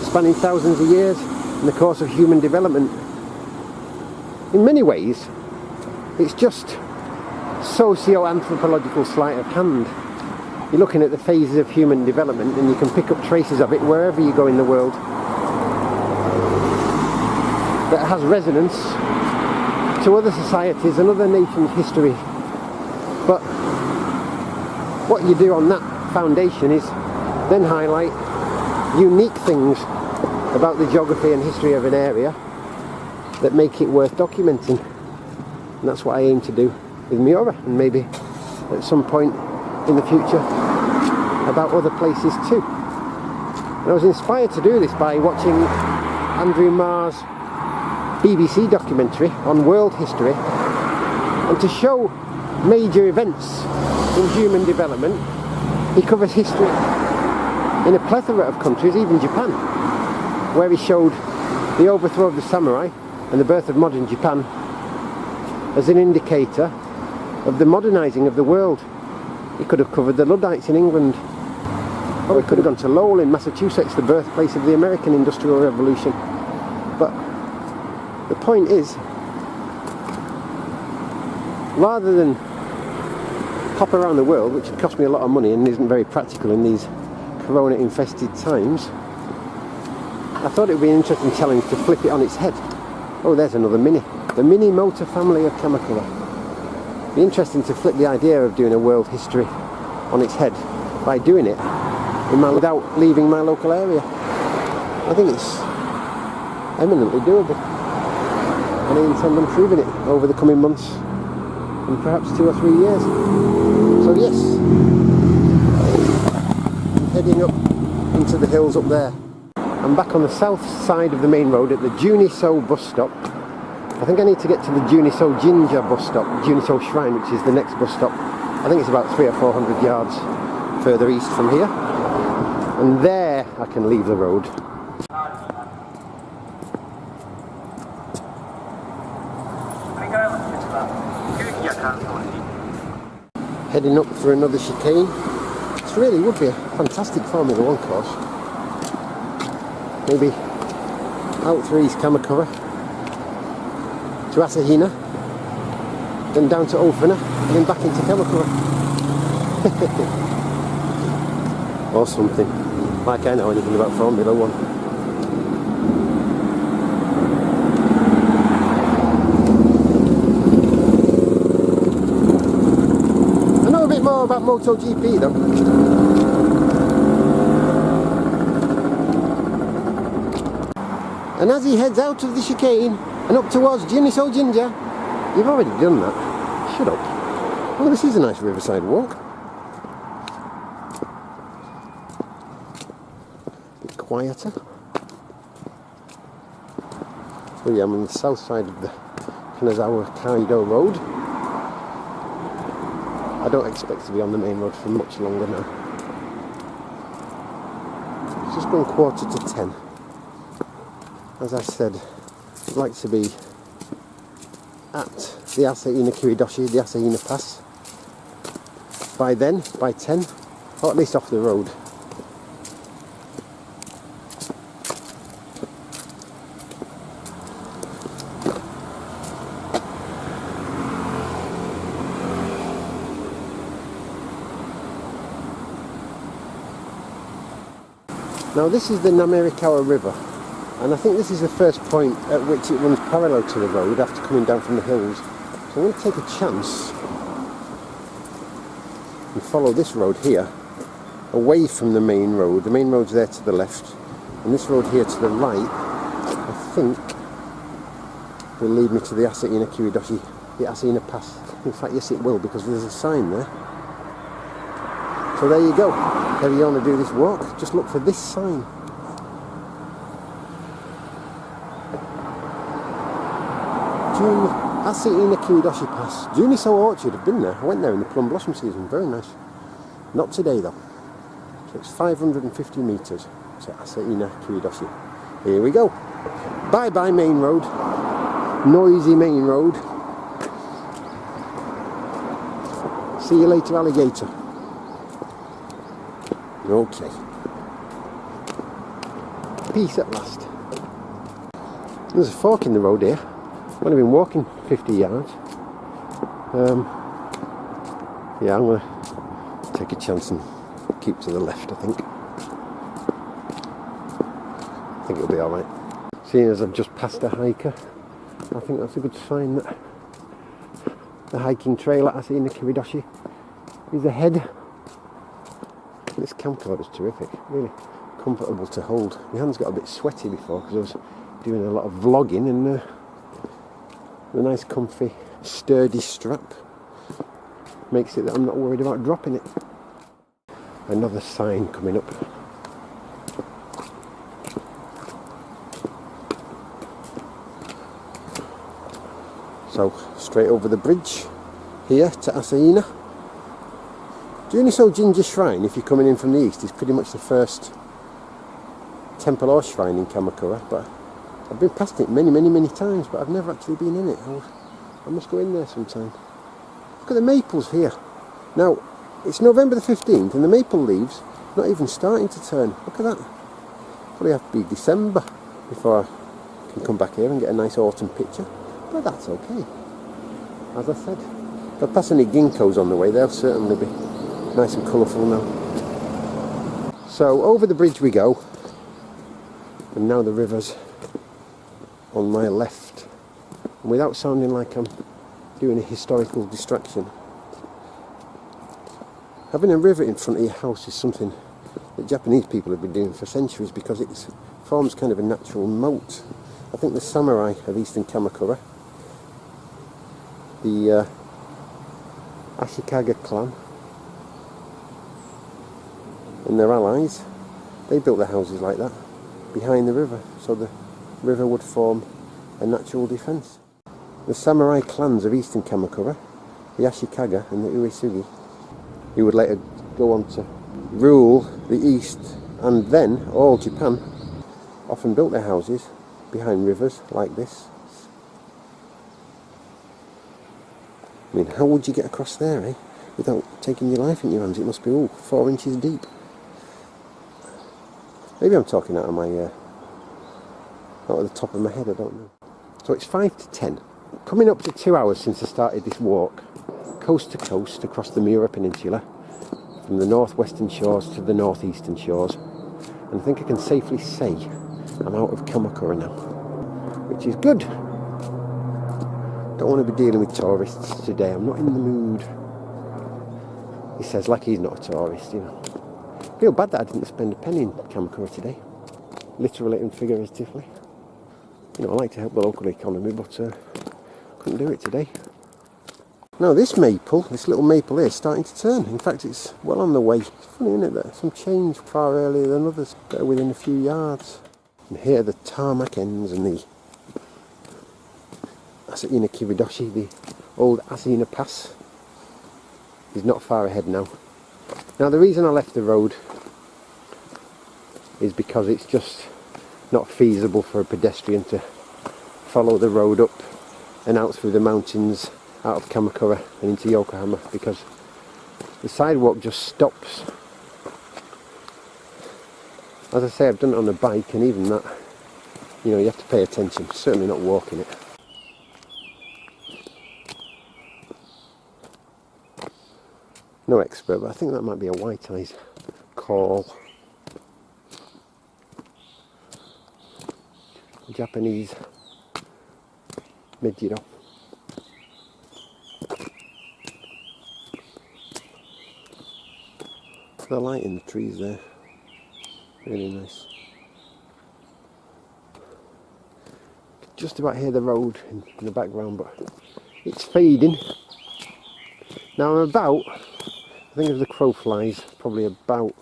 spanning thousands of years in the course of human development. In many ways, it's just socio-anthropological sleight of hand. You're looking at the phases of human development and you can pick up traces of it wherever you go in the world that has resonance to other societies and other nations' history. But what you do on that foundation is then highlight unique things about the geography and history of an area that make it worth documenting. And that's what I aim to do with Miura, and maybe at some point in the future about other places too. And I was inspired to do this by watching Andrew Marr's BBC documentary on world history, and to show major events in human development. He covers history in a plethora of countries, even Japan, where he showed the overthrow of the samurai and the birth of modern Japan as an indicator of the modernising of the world. He could have covered the Luddites in England, or he could have gone to Lowell in Massachusetts, the birthplace of the American Industrial Revolution. But the point is, rather than hop around the world, which would cost me a lot of money and isn't very practical in these corona-infested times, I thought it would be an interesting challenge to flip it on its head. Oh, there's another Mini. The Mini motor family of Kamakura. It'd be interesting to flip the idea of doing a world history on its head by doing it without leaving my local area. I think it's eminently doable, and I intend on proving it over the coming months and perhaps 2 or 3 years. So yes, I'm heading up into the hills up there. I'm back on the south side of the main road at the Juniso bus stop. I think I need to get to the Juniso Jinja bus stop, Juniso Shrine, which is the next bus stop. I think it's about 300 or 400 yards further east from here. And there I can leave the road. Heading up for another chicane. This really would be a fantastic Formula 1 course. Maybe out through East Kamakura to Asahina, then down to Ofuna, and then back into Kamakura. Or something, like I know anything about Formula 1. I know a bit more about MotoGP though. And as he heads out of the chicane and up towards Juniso Jinja, you've already done that. Shut up. Oh, this is a nice riverside walk. A bit quieter. So yeah, I'm on the south side of the Kanazawa Hokkaido road. I don't expect to be on the main road for much longer now. It's just gone 9:45. As I said, I'd like to be at the Asahina Kiridoshi, the Asahina Pass, by then, by 10, or at least off the road. Now this is the Namerikawa River, and I think this is the first point at which it runs parallel to the road after coming down from the hills. So I'm going to take a chance and follow this road here away from the main road. The main road's there to the left, and this road here to the right, I think, will lead me to the Asahina Kiridoshi, the Asahina Pass. In fact, yes it will, because there's a sign there. So there you go. If you want to do this walk, just look for this sign. Asahina Kiridoshi Pass. Juniso Orchard, I've been there. I went there in the plum blossom season, very nice. Not today though. So it's 550 metres to Asahina Kiridoshi. Here we go. Bye bye main road. Noisy main road. See you later, alligator. Okay. Peace at last. There's a fork in the road here. I've only been walking 50 yards. Yeah, I'm going to take a chance and keep to the left, I think. I think it'll be alright. Seeing as I've just passed a hiker, I think that's a good sign that the hiking trail at Asahina Kiridoshi is ahead. This camcorder is terrific, really comfortable to hold. My hands got a bit sweaty before because I was doing a lot of vlogging, and the nice comfy sturdy strap makes it that I'm not worried about dropping it. Another sign coming up. So straight over the bridge here to Asahina. Juniso Jinja Shrine, if you're coming in from the east, is pretty much the first temple or shrine in Kamakura, but I've been past it many times, but I've never actually been in it. I must go in there sometime. Look at the maples here. Now, it's November the 15th and the maple leaves not even starting to turn. Look at that. Probably have to be December before I can come back here and get a nice autumn picture, but that's okay. As I said, if I pass any ginkgos on the way, they'll certainly be nice and colourful now. So over the bridge we go, and now the river's on my left. And without sounding like I'm doing a historical distraction, having a river in front of your house is something that Japanese people have been doing for centuries because it forms kind of a natural moat. I think the samurai of eastern Kamakura, the Ashikaga clan, and their allies, they built their houses like that, behind the river, so the river would form a natural defence. The samurai clans of eastern Kamakura, the Ashikaga and the Uesugi, who would later go on to rule the east and then all Japan, often built their houses behind rivers like this. I mean, how would you get across there, eh? Without taking your life in your hands? It must be 4 inches deep. Maybe I'm talking out of the top of my head, I don't know. So it's 5 to 10. Coming up to 2 hours since I started this walk, coast to coast across the Miura Peninsula, from the northwestern shores to the northeastern shores. And I think I can safely say I'm out of Kamakura now, which is good. Don't want to be dealing with tourists today, I'm not in the mood. He says like he's not a tourist, you know. I feel bad that I didn't spend a penny in Kamakura today, literally and figuratively. You know, I like to help the local economy, but couldn't do it today. Now this little maple here is starting to turn. In fact, it's well on the way. It's funny, isn't it, that some change far earlier than others that are within a few yards. And here the tarmac ends and the Asahina Kiridoshi, the old Asahina Pass, is not far ahead now. Now the reason I left the road is because it's just not feasible for a pedestrian to follow the road up and out through the mountains out of Kamakura and into Yokohama, because the sidewalk just stops. As I say, I've done it on a bike, and even that, you know, you have to pay attention. Certainly not walking it. No expert, but I think that might be a white eyes call. Japanese Mejiro. The light in the trees there, really nice. Just about hear the road in the background, but it's fading. Now I'm about, I think as the crow flies, probably about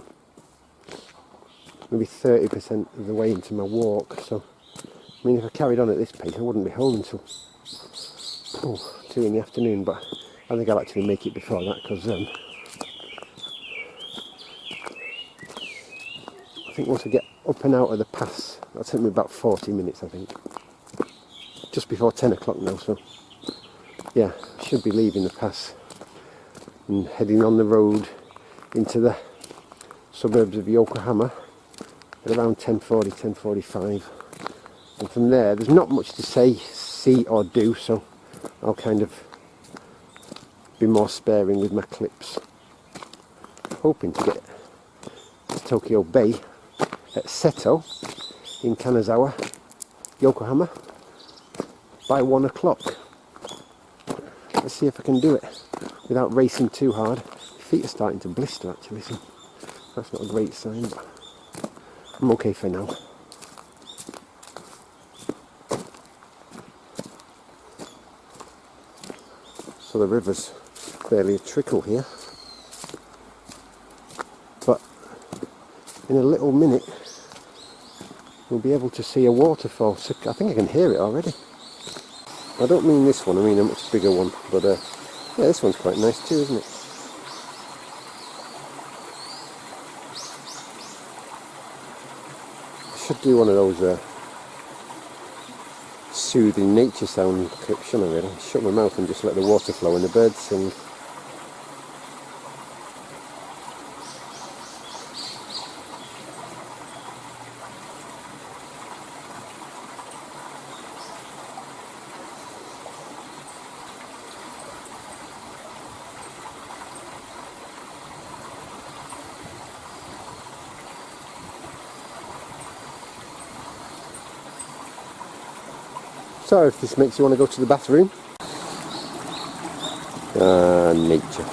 maybe 30% of the way into my walk. So, I mean, if I carried on at this pace, I wouldn't be home until 2 in the afternoon. But I think I'll actually make it before that, because I think once I get up and out of the pass, that'll take me about 40 minutes, I think. Just before 10 o'clock now, so yeah, I should be leaving the pass and heading on the road into the suburbs of Yokohama at around 10:40, 10:45. And from there, there's not much to say, see or do, so I'll kind of be more sparing with my clips. Hoping to get to Tokyo Bay at Seto in Kanazawa, Yokohama, by 1 o'clock. Let's see if I can do it without racing too hard. My feet are starting to blister actually, so that's not a great sign, but I'm okay for now. So the river's barely a trickle here, but in a little minute we'll be able to see a waterfall. So I think I can hear it already. I don't mean this one, I mean a much bigger one, but yeah, this one's quite nice too, isn't it? I should do one of those soothing nature sound clips, shouldn't I really? Shut my mouth and just let the water flow and the birds sing. So if this makes you want to go to the bathroom. Nature.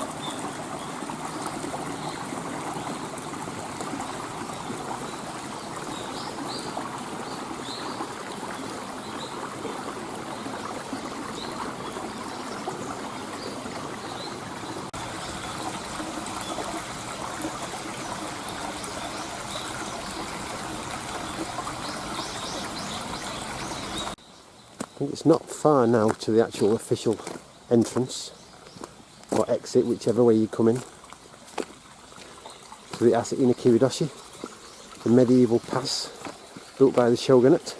I think it's not far now to the actual official entrance or exit, whichever way you come in, to the Asahina Kiridoshi, the medieval pass built by the shogunate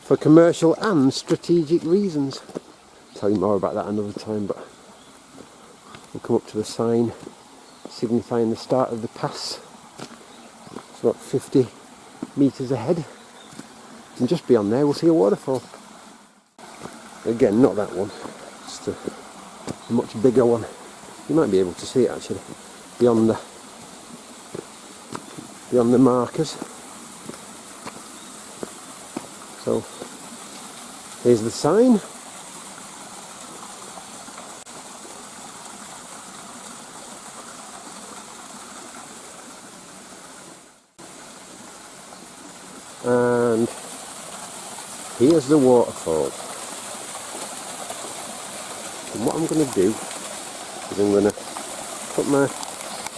for commercial and strategic reasons. I'll tell you more about that another time, but we'll come up to the sign signifying the start of the pass. It's about 50 metres ahead, and just beyond there we'll see a waterfall. Again, not that one, just a much bigger one. You might be able to see it actually beyond the markers. So here's the sign. And here's the waterfall. And what I'm going to do is I'm going to put my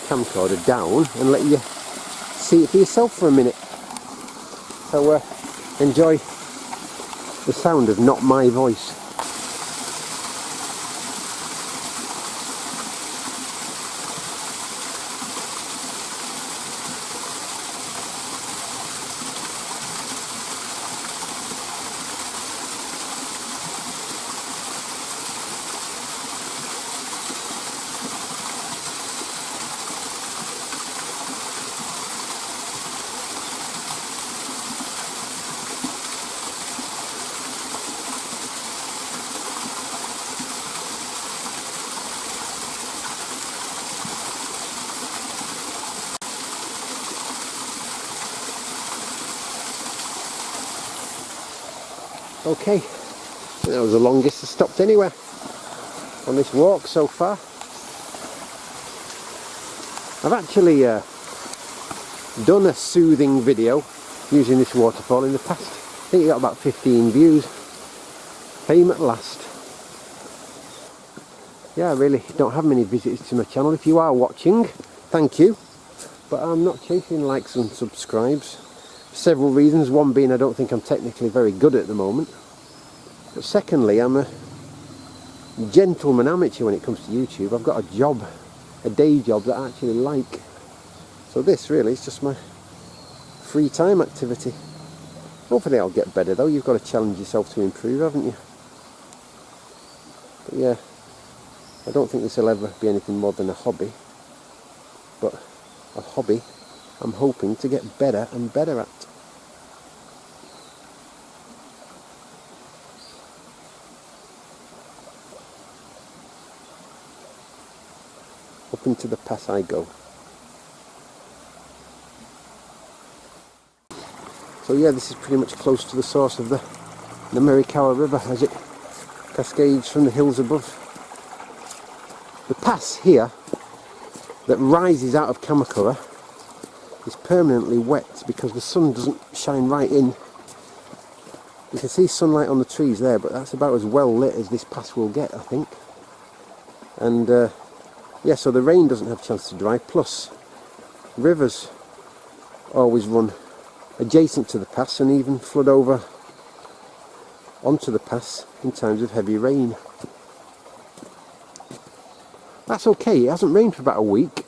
camcorder down and let you see it for yourself for a minute. So enjoy the sound of not my voice. Okay, that was the longest I stopped anywhere on this walk so far. I've actually done a soothing video using this waterfall in the past. I think it got about 15 views. Fame at last. Yeah, I really don't have many visitors to my channel. If you are watching, thank you. But I'm not chasing likes and subscribes. Several reasons. One being I don't think I'm technically very good at the moment. But secondly, I'm a gentleman amateur when it comes to YouTube. I've got a job, a day job that I actually like. So this really is just my free time activity. Hopefully I'll get better though. You've got to challenge yourself to improve, haven't you? But yeah, I don't think this will ever be anything more than a hobby. But a hobby I'm hoping to get better and better at. Up into the pass I go. So yeah, this is pretty much close to the source of the Miura River as it cascades from the hills above. The pass here that rises out of Kamakura is permanently wet because the sun doesn't shine right in. You can see sunlight on the trees there, but that's about as well lit as this pass will get, I think. And yeah, so the rain doesn't have a chance to dry, plus rivers always run adjacent to the pass and even flood over onto the pass in times of heavy rain. That's okay, it hasn't rained for about a week,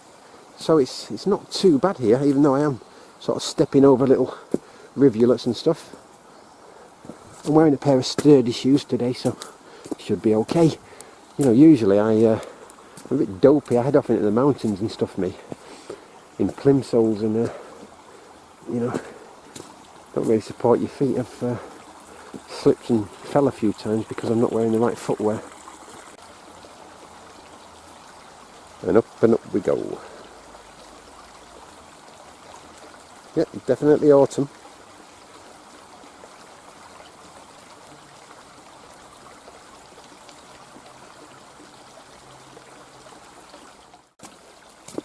so it's not too bad here, even though I am sort of stepping over little rivulets and stuff. I'm wearing a pair of sturdy shoes today, so it should be okay. You know, usually I'm a bit dopey. I head off into the mountains and stuff, me, in plimsolls, and you know, don't really support your feet. I've slipped and fell a few times because I'm not wearing the right footwear. And up we go. Yep, definitely autumn.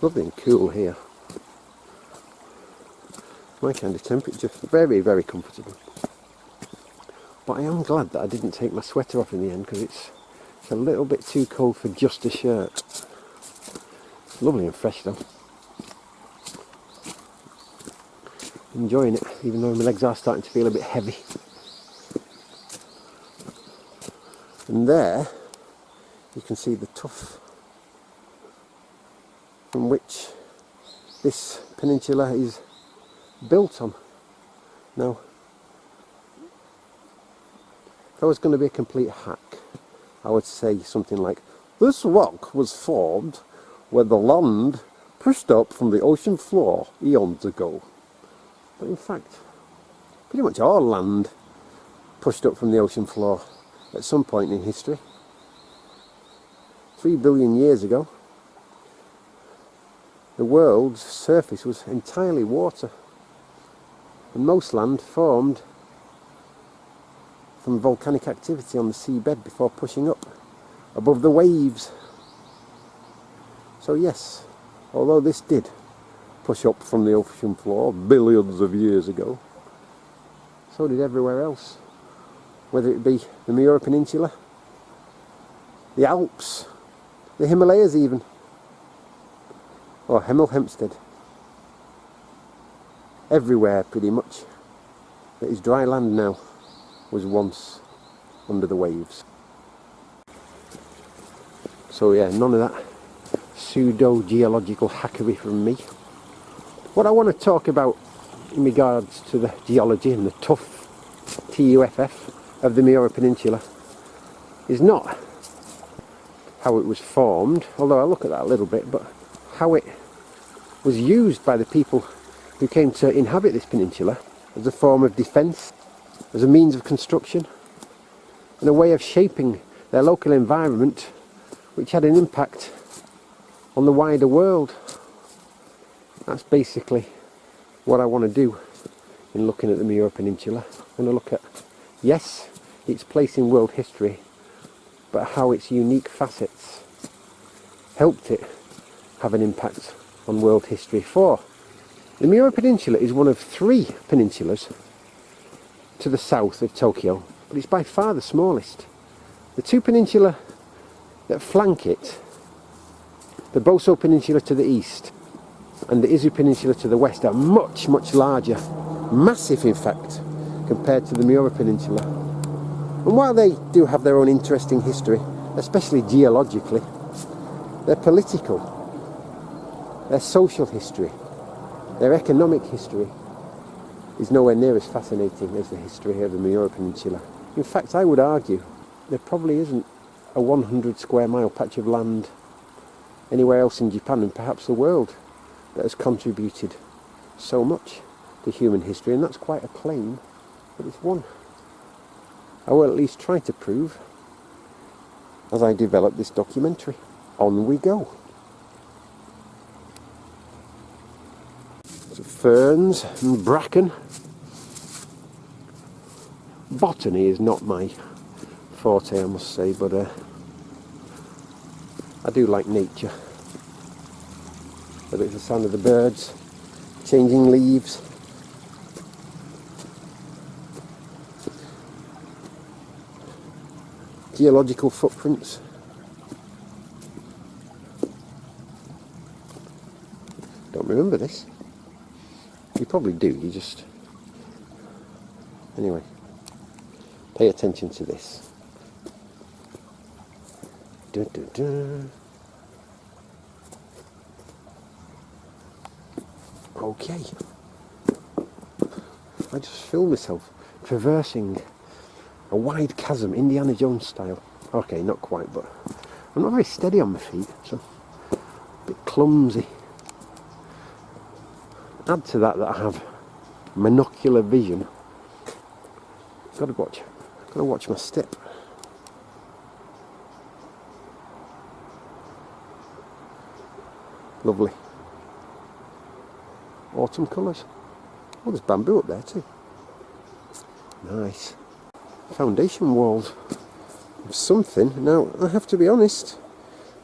Lovely and cool here. My kind of temperature. Very, very comfortable. But I am glad that I didn't take my sweater off in the end, because it's a little bit too cold for just a shirt. Lovely and fresh though. Enjoying it, even though my legs are starting to feel a bit heavy. And there you can see the Tuff from which this peninsula is built on. Now, if I was going to be a complete hack, I would say something like, this rock was formed where the land pushed up from the ocean floor eons ago. But in fact, pretty much all land pushed up from the ocean floor at some point in history. 3 billion years ago, the world's surface was entirely water, and most land formed from volcanic activity on the seabed before pushing up above the waves. So yes, although this did push up from the ocean floor billions of years ago, so did everywhere else, whether it be the Miura Peninsula, the Alps, the Himalayas even, or Hemel Hempstead. Everywhere pretty much that is dry land now was once under the waves. So yeah, none of that pseudo-geological hackery from me. What I want to talk about in regards to the geology and the Tuff, Tuff, of the Miura Peninsula is not how it was formed, although I'll look at that a little bit, but how it was used by the people who came to inhabit this peninsula as a form of defence, as a means of construction, and a way of shaping their local environment, which had an impact on the wider world. That's basically what I want to do in looking at the Miura Peninsula. I want to look at, yes, its place in world history, but how its unique facets helped it have an impact on world history. For the Miura Peninsula is one of 3 peninsulas to the south of Tokyo, but it's by far the smallest. The 2 peninsula that flank it, the Boso Peninsula to the east and the Izu Peninsula to the west, are much, much larger, massive in fact, compared to the Miura Peninsula. And while they do have their own interesting history, especially geologically, their political, their social history, their economic history is nowhere near as fascinating as the history of the Miura Peninsula. In fact, I would argue there probably isn't a 100 square mile patch of land anywhere else in Japan and perhaps the world that has contributed so much to human history, and that's quite a claim, but it's one I will at least try to prove as I develop this documentary. On we go. So ferns and bracken. Botany is not my forte, I must say, but I do like nature. Whether it's the sound of the birds, changing leaves, geological footprints. Don't remember this. You probably do, you just... Anyway, pay attention to this. Dun, dun, dun. Okay. I just feel myself traversing a wide chasm, Indiana Jones style. Okay, not quite, but I'm not very steady on my feet, so a bit clumsy. Add to that I have monocular vision. Gotta watch my step. Lovely. Autumn colours. Oh, there's bamboo up there too. Nice. Foundation walls of something. Now, I have to be honest,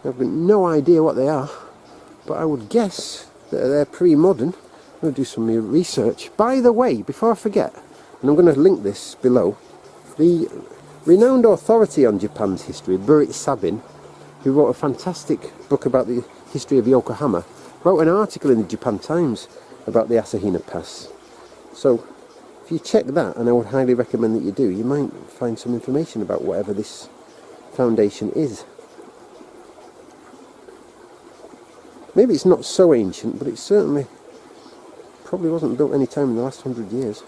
I've got no idea what they are, but I would guess that they're pre-modern. I'm going to do some research. By the way, before I forget, and I'm going to link this below, the renowned authority on Japan's history, Burit Sabin, who wrote a fantastic book about the history of Yokohama, wrote an article in the Japan Times about the Asahina Pass. So if you check that, and I would highly recommend that you do, you might find some information about whatever this foundation is. Maybe it's not so ancient, but it certainly probably wasn't built any time in the last 100 years.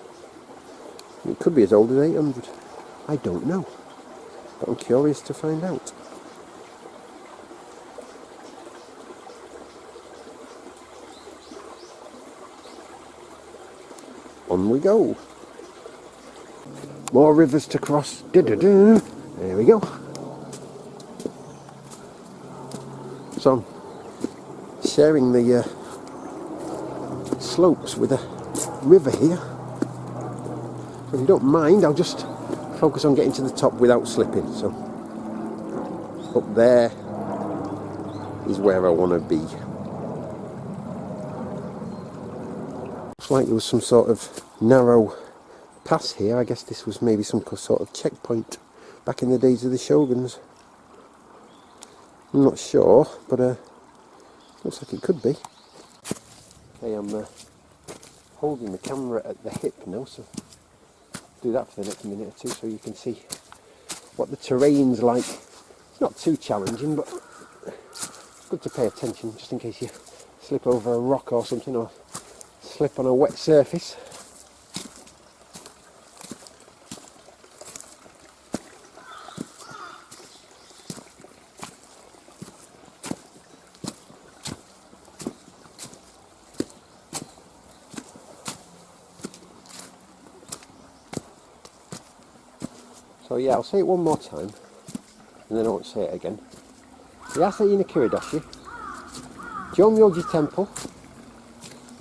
It could be as old as 800. I don't know, but I'm curious to find out. On we go. More rivers to cross. There we go. So I'm sharing the slopes with a river here. So if you don't mind, I'll just focus on getting to the top without slipping. So up there is where I want to be. Looks like there was some sort of narrow pass here. I guess this was maybe some sort of checkpoint back in the days of the shoguns. I'm not sure, but looks like it could be. Okay, I'm holding the camera at the hip now, so do that for the next minute or two so you can see what the terrain's like. It's not too challenging, but it's good to pay attention just in case you slip over a rock or something, or slip on a wet surface. So yeah, I'll say it one more time, and then I won't say it again. The Asahina Kiridoshi, Jomyoji Temple,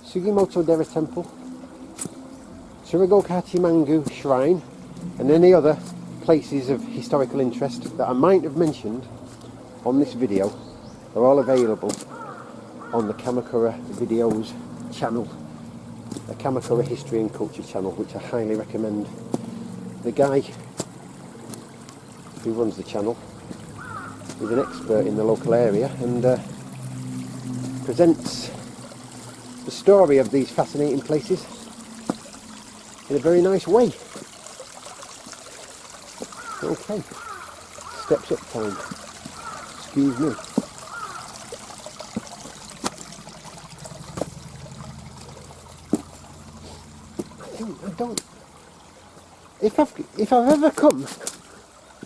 Sugimoto Dera Temple, Tsurugoku Hachimangu Shrine, and any other places of historical interest that I might have mentioned on this video are all available on the Kamakura videos channel, the Kamakura History and Culture channel, which I highly recommend. The guy who runs the channel is an expert in the local area and presents the story of these fascinating places in a very nice way. Okay, steps up time. Excuse me. I don't. If I've ever come,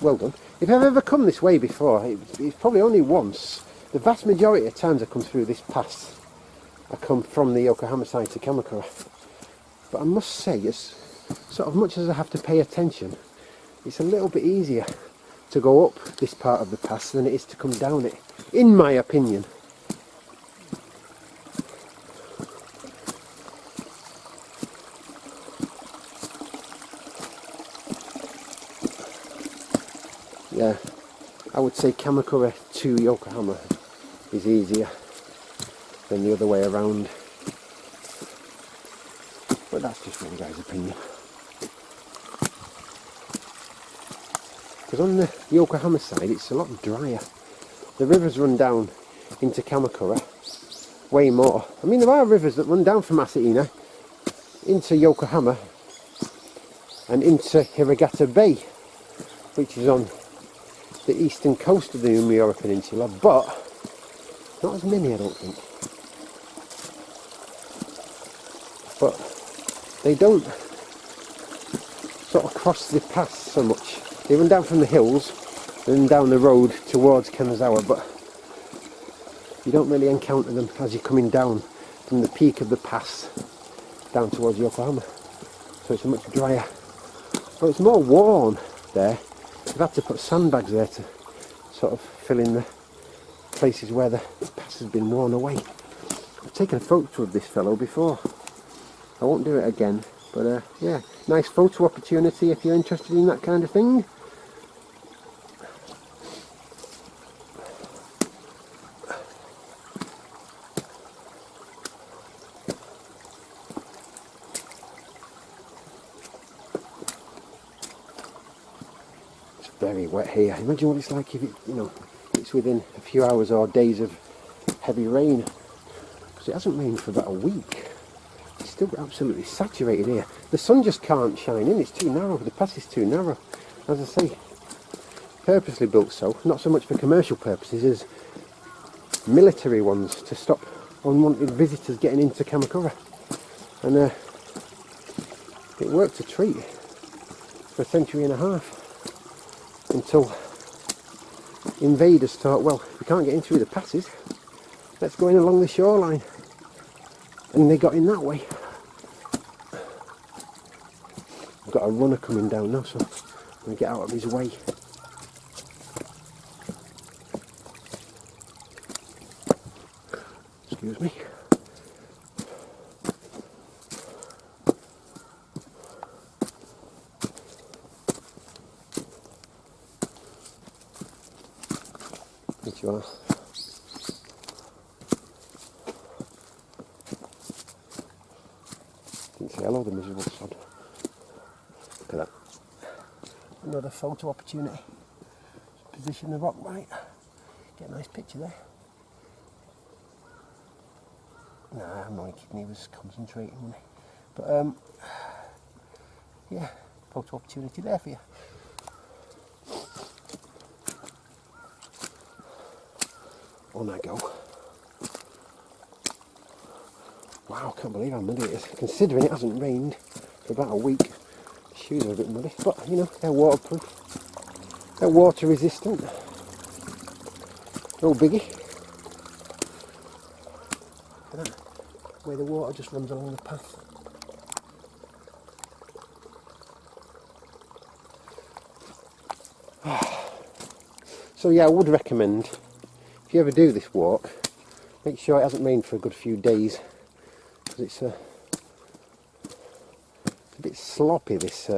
well done. If I've ever come this way before, it's probably only once. The vast majority of times I come through this pass, I come from the Yokohama side to Kamakura. But I must say, as sort of much as I have to pay attention, it's a little bit easier to go up this part of the pass than it is to come down it, in my opinion. Yeah, I would say Kamakura to Yokohama is easier than the other way around. But that's just one guy's opinion. Because on the Yokohama side it's a lot drier. The rivers run down into Kamakura way more. I mean, there are rivers that run down from Asahina into Yokohama and into Hiragata Bay, which is on the eastern coast of the Miura Peninsula, but not as many, I don't think. But they don't sort of cross the pass so much. They run down from the hills and down the road towards Kanazawa, but you don't really encounter them as you're coming down from the peak of the pass down towards Yokohama. So it's much drier. But it's more worn there. I've had to put sandbags there to sort of fill in the places where the pass has been worn away. I've taken a photo of this fellow before. I won't do it again, but yeah, nice photo opportunity if you're interested in that kind of thing. Very wet here. Imagine what it's like if it, it's within a few hours or days of heavy rain. Because it hasn't rained for about a week. It's still absolutely saturated here. The sun just can't shine in. It's too narrow. The pass is too narrow. As I say, purposely built so. Not so much for commercial purposes as military ones to stop unwanted visitors getting into Kamakura. And it worked a treat for a century and a half. Until invaders thought, well, we can't get in through the passes, let's go in along the shoreline. And they got in that way. I've got a runner coming down now, so I'm going to get out of his way. Excuse me. You are. Didn't say hello, the miserable sod. Look at that. Another photo opportunity. Position the rock right. Get a nice picture there. Nah, I'm not kidding, he was concentrating, wasn't he? But yeah, photo opportunity there for you. On I go. Wow, I can't believe how muddy it is. Considering it hasn't rained for about a week, the shoes are a bit muddy, but they're waterproof. They're water resistant. No biggie. Look at that, where the water just runs along the path. So yeah, I would recommend, if you ever do this walk, make sure it hasn't rained for a good few days, because it's a bit sloppy, this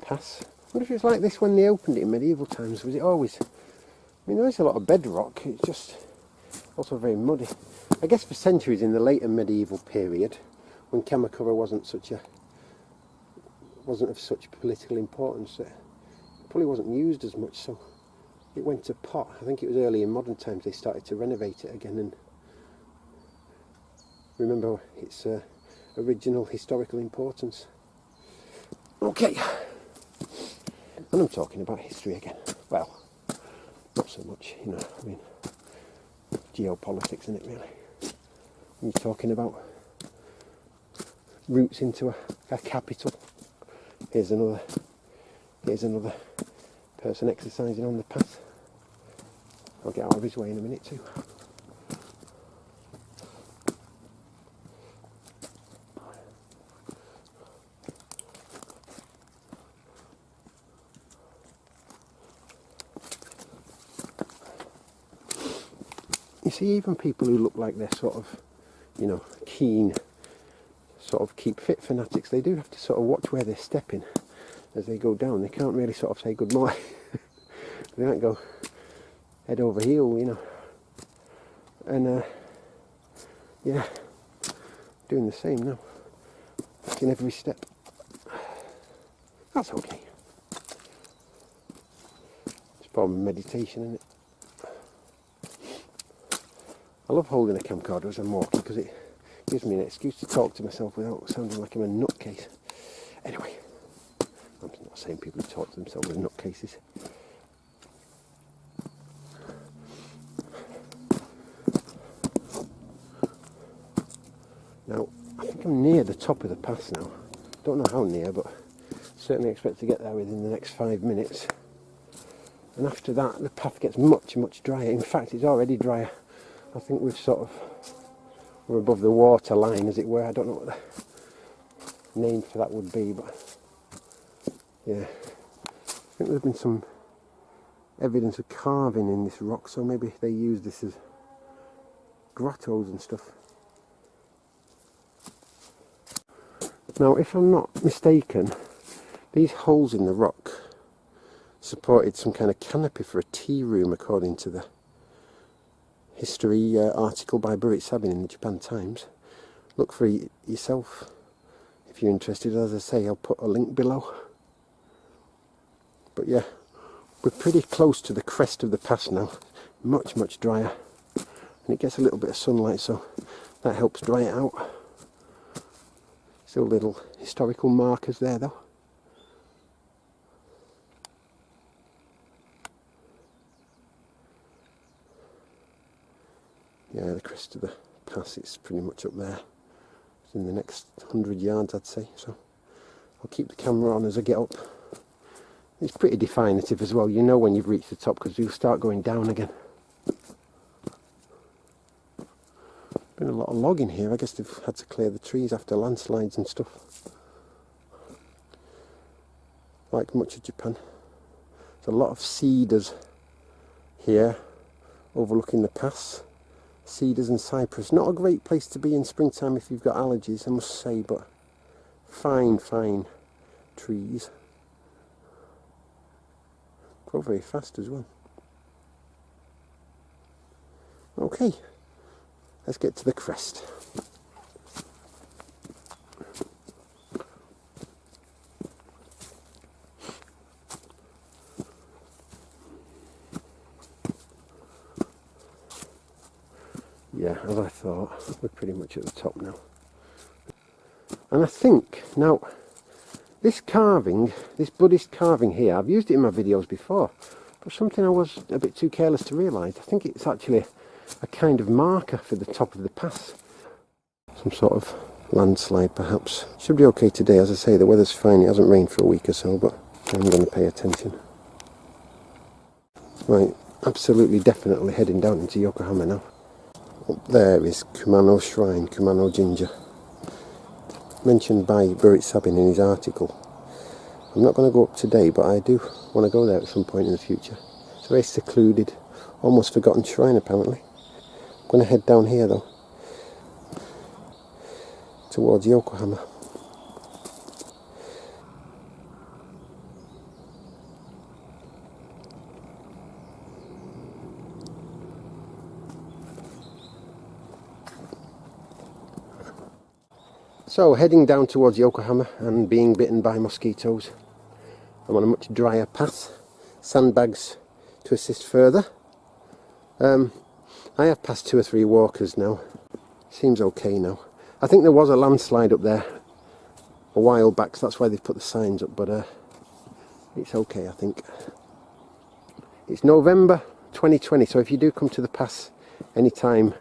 pass. wonder if it's like this when they opened it in medieval times. Was it always... I mean, there is a lot of bedrock, it's just also very muddy. I guess for centuries in the later medieval period, when Kamakura wasn't of such political importance, it probably wasn't used as much, so it went to pot. I think it was early in modern times they started to renovate it again and remember its original historical importance. Okay, and I'm talking about history again. Well, not so much, you know, I mean, geopolitics, isn't it, really? When you're talking about routes into a capital. Here's another person exercising on the path. I'll get out of his way in a minute too. You see, even people who look like they're sort of, you know, keen, sort of keep fit fanatics, they do have to sort of watch where they're stepping as they go down. They can't really sort of say good morning. They might go head over heel, you know. And yeah, doing the same now, in every step. That's okay. It's part of meditation, isn't it? I love holding a camcorder as I'm walking because it gives me an excuse to talk to myself without sounding like I'm a nutcase. Anyway, I'm not saying people who talk to themselves as nutcases. Now, I think I'm near the top of the pass now. Don't know how near, but certainly expect to get there within the next 5 minutes. And after that, the path gets much, much drier. In fact, it's already drier. I think we're above the water line, as it were. I don't know what the name for that would be, but yeah. I think there's been some evidence of carving in this rock, so maybe they use this as grottos and stuff. Now, if I'm not mistaken, these holes in the rock supported some kind of canopy for a tea room, according to the history article by Burit Sabin in the Japan Times. Look for it yourself if you're interested. As I say, I'll put a link below. But yeah, we're pretty close to the crest of the pass now. Much, much drier. And it gets a little bit of sunlight, so that helps dry it out. Still little historical markers there though. Yeah, the crest of the pass is pretty much up there. It's in the next 100 yards, I'd say. So I'll keep the camera on as I get up. It's pretty definitive as well. You know when you've reached the top because you'll start going down again. Been a lot of logging here. I guess they've had to clear the trees after landslides and stuff. Like much of Japan. There's a lot of cedars here overlooking the pass. Cedars and cypress. Not a great place to be in springtime if you've got allergies, I must say, but fine, fine trees. Grow very fast as well. Okay, let's get to the crest. Yeah, as I thought, we're pretty much at the top now. And I think, now, this carving, this Buddhist carving here, I've used it in my videos before, but something I was a bit too careless to realise. I think it's actually a kind of marker for the top of the pass. Some sort of landslide, perhaps. Should be okay today, as I say, the weather's fine. It hasn't rained for a week or so, but I'm going to pay attention. Right, absolutely, definitely heading down into Yokohama now. Up there is Kumano Shrine, Kumano Jinja, mentioned by Burit Sabin in his article. I'm not going to go up today, but I do want to go there at some point in the future. It's a very secluded, almost forgotten shrine apparently. I'm going to head down here though, towards Yokohama. So heading down towards Yokohama and being bitten by mosquitoes. I'm on a much drier path, sandbags to assist further. I have passed 2 or 3 walkers now. Seems okay now. I think there was a landslide up there a while back, so that's why they've put the signs up, but it's okay, I think. It's November 2020, so if you do come to the pass anytime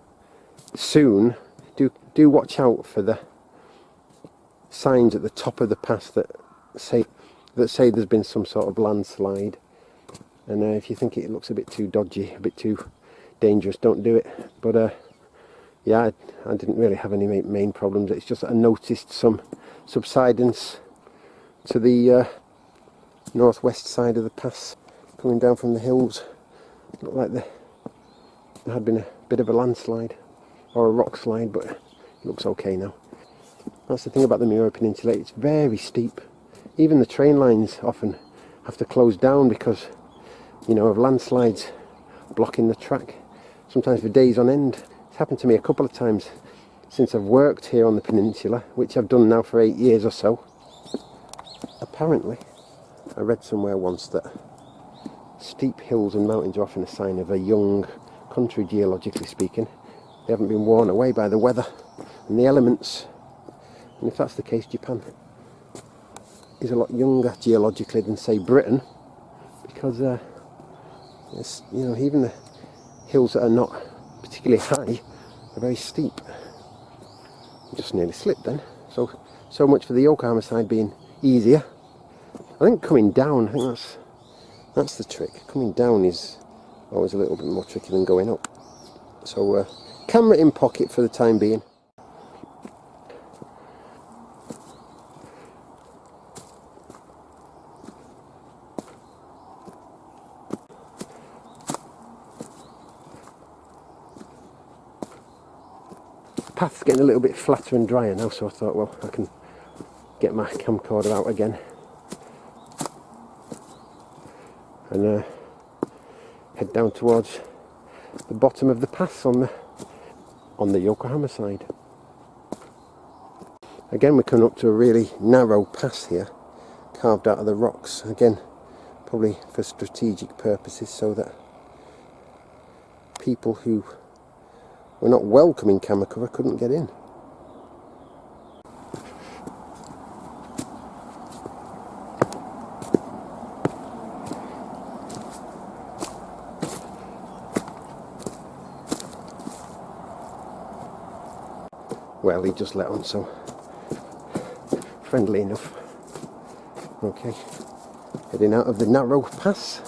soon, do watch out for the signs at the top of the pass that say there's been some sort of landslide. And if you think it looks a bit too dodgy, a bit too dangerous, don't do it. But yeah, I didn't really have any main problems. It's just that I noticed some subsidence to the northwest side of the pass, coming down from the hills. Looked like there had been a bit of a landslide or a rock slide, but it looks okay now. That's the thing about the Miura Peninsula, it's very steep. Even the train lines often have to close down because, you know, of landslides blocking the track, sometimes for days on end. It's happened to me a couple of times since I've worked here on the peninsula, which I've done now for 8 years or so. Apparently, I read somewhere once that steep hills and mountains are often a sign of a young country, geologically speaking. They haven't been worn away by the weather and the elements. And if that's the case, Japan is a lot younger geologically than, say, Britain, because it's, you know, even the hills that are not particularly high are very steep. I just nearly slipped then. So much for the Yokohama side being easier. I think coming down, I think that's the trick. Coming down is always a little bit more tricky than going up. So camera in pocket for the time being. Path's getting a little bit flatter and drier now, so I thought, well, I can get my camcorder out again and head down towards the bottom of the pass on the Yokohama side. Again, we're coming up to a really narrow pass here, carved out of the rocks, again probably for strategic purposes, so that people who were not welcome in Kamakura couldn't get in. Well, he just let on, so friendly enough. Okay, heading out of the narrow pass,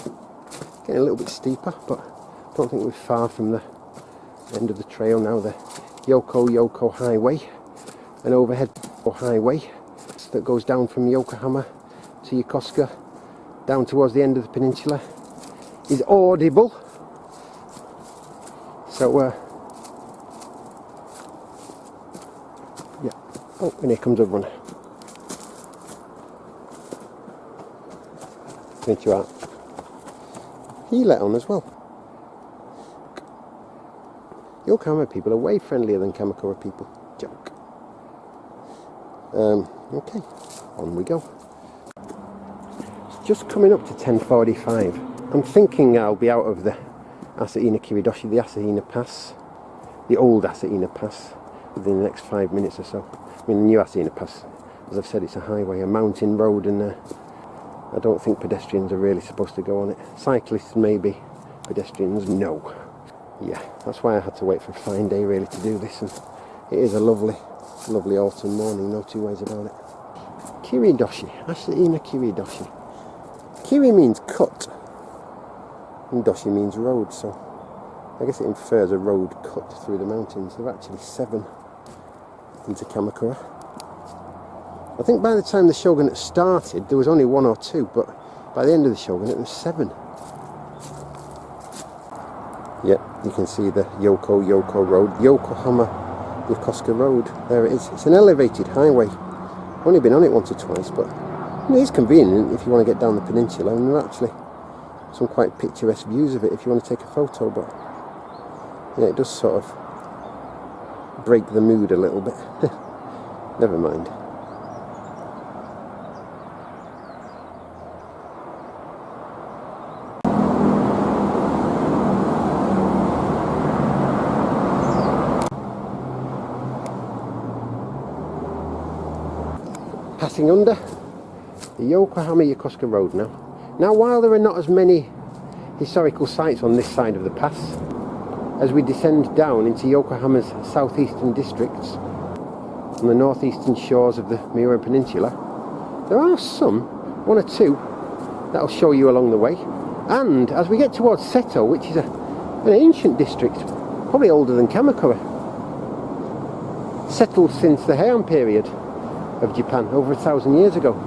getting a little bit steeper, but I don't think we're far from the end of the trail now. The Yoko highway, an overhead highway that goes down from Yokohama to Yokosuka down towards the end of the peninsula, is audible. So yeah. Oh, and here comes a runner. There you are. He let on as well. Yokohama people are way friendlier than Kamakura people. Joke. Okay, on we go. It's just coming up to 10:45. I'm thinking I'll be out of the Asahina Kiridoshi, the Asahina Pass, the old Asahina Pass, within the next 5 minutes or so. I mean, the new Asahina Pass, as I've said, it's a highway, a mountain road, and I don't think pedestrians are really supposed to go on it. Cyclists maybe, pedestrians no. Yeah, that's why I had to wait for a fine day really to do this, and it is a lovely autumn morning, no two ways about it. Kiridoshi, Asahina Kiridoshi. Kiri means cut, and doshi means road, so I guess it infers a road cut through the mountains. There are actually 7 into Kamakura. I think by the time the shogunate started there was only 1 or 2, but by the end of the shogunate there was 7. Yep, you can see the Yoko Road, Yokohama Yokosuka Road. There it is. It's an elevated highway. I've only been on it once or twice, but it is convenient if you want to get down the peninsula, and there are actually some quite picturesque views of it if you want to take a photo. But yeah, it does sort of break the mood a little bit. Never mind. Passing under the Yokohama-Yokosuka road now. Now, while there are not as many historical sites on this side of the pass, as we descend down into Yokohama's southeastern districts on the northeastern shores of the Miura Peninsula, there are some, one or two, that I'll show you along the way. And as we get towards Seto, which is an ancient district, probably older than Kamakura, settled since the Heian period of Japan, over 1,000 years ago.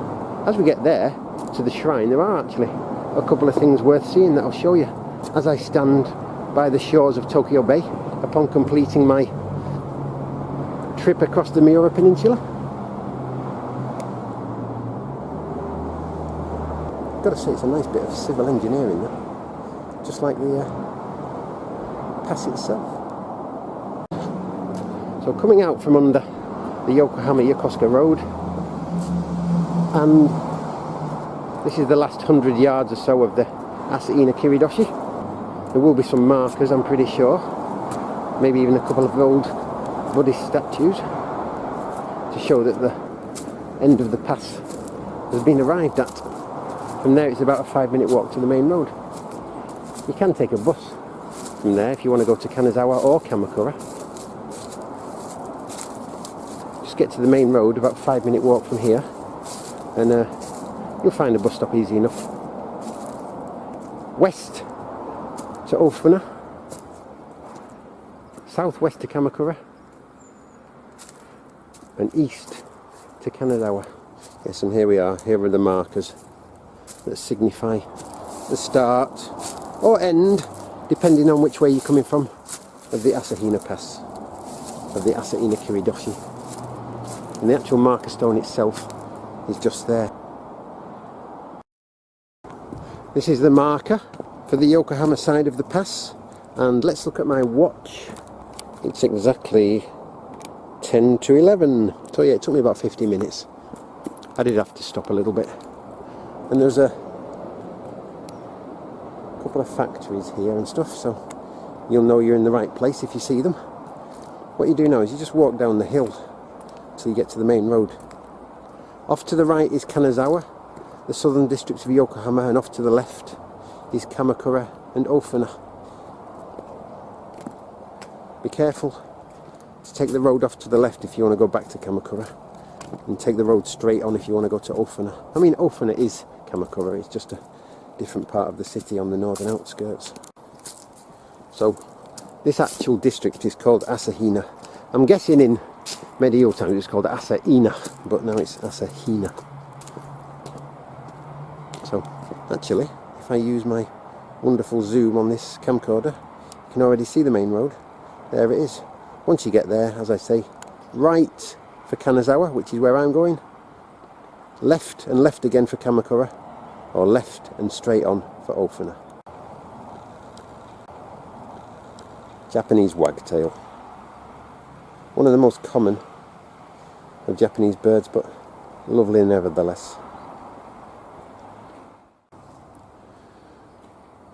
As we get there, to the shrine, there are actually a couple of things worth seeing that I'll show you as I stand by the shores of Tokyo Bay upon completing my trip across the Miura Peninsula. Gotta say, it's a nice bit of civil engineering there, just like the pass itself. So coming out from under the Yokohama-Yokosuka road, and this is the last 100 yards or so of the Asahina Kiridoshi. There will be some markers, I'm pretty sure, maybe even a couple of old Buddhist statues to show that the end of the pass has been arrived at. From there it's about a 5-minute walk to the main road. You can take a bus from there if you want to go to Kanazawa or Kamakura. Just get to the main road, about a 5-minute walk from here, and you'll find a bus stop easy enough. West to Ofuna, southwest to Kamakura, and east to Kanazawa. Yes, and here we are. Here are the markers that signify the start or end, depending on which way you're coming from, of the Asahina Pass, of the Asahina Kiridoshi. And the actual marker stone itself is just there. This is the marker for the Yokohama side of the pass, and let's look at my watch. It's exactly 10 to 11, so yeah, it took me about 50 minutes. I did have to stop a little bit, and there's a couple of factories here and stuff, so you'll know you're in the right place if you see them. What you do now is you just walk down the hill till you get to the main road. Off to the right is Kanazawa, the southern districts of Yokohama, and off to the left is Kamakura and Ofuna. Be careful to take the road off to the left if you want to go back to Kamakura, and take the road straight on if you want to go to Ofuna. I mean, Ofuna is Kamakura, it's just a different part of the city on the northern outskirts. So this actual district is called Asahina. I'm guessing in medieval times it was called Asahina, but now it's Asahina. So actually, if I use my wonderful zoom on this camcorder, you can already see the main road. There it is. Once you get there, as I say, right for Kanazawa, which is where I'm going, left and left again for Kamakura, or left and straight on for Ofuna. Japanese wagtail. One of the most common of Japanese birds, but lovely nevertheless.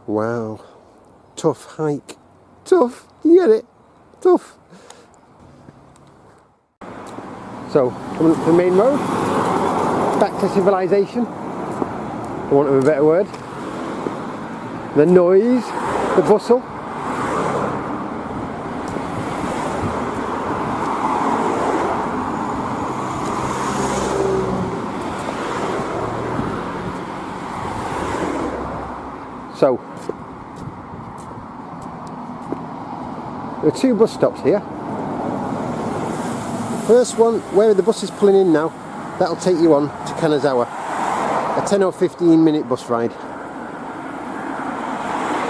Wow. Tough hike. Tough. You get it? Tough. So, coming up to the main road, back to civilization, for want of a better word. The noise, the bustle. So, there are two bus stops here. First one, where the bus is pulling in now, that'll take you on to Kanazawa. A 10 or 15 minute bus ride.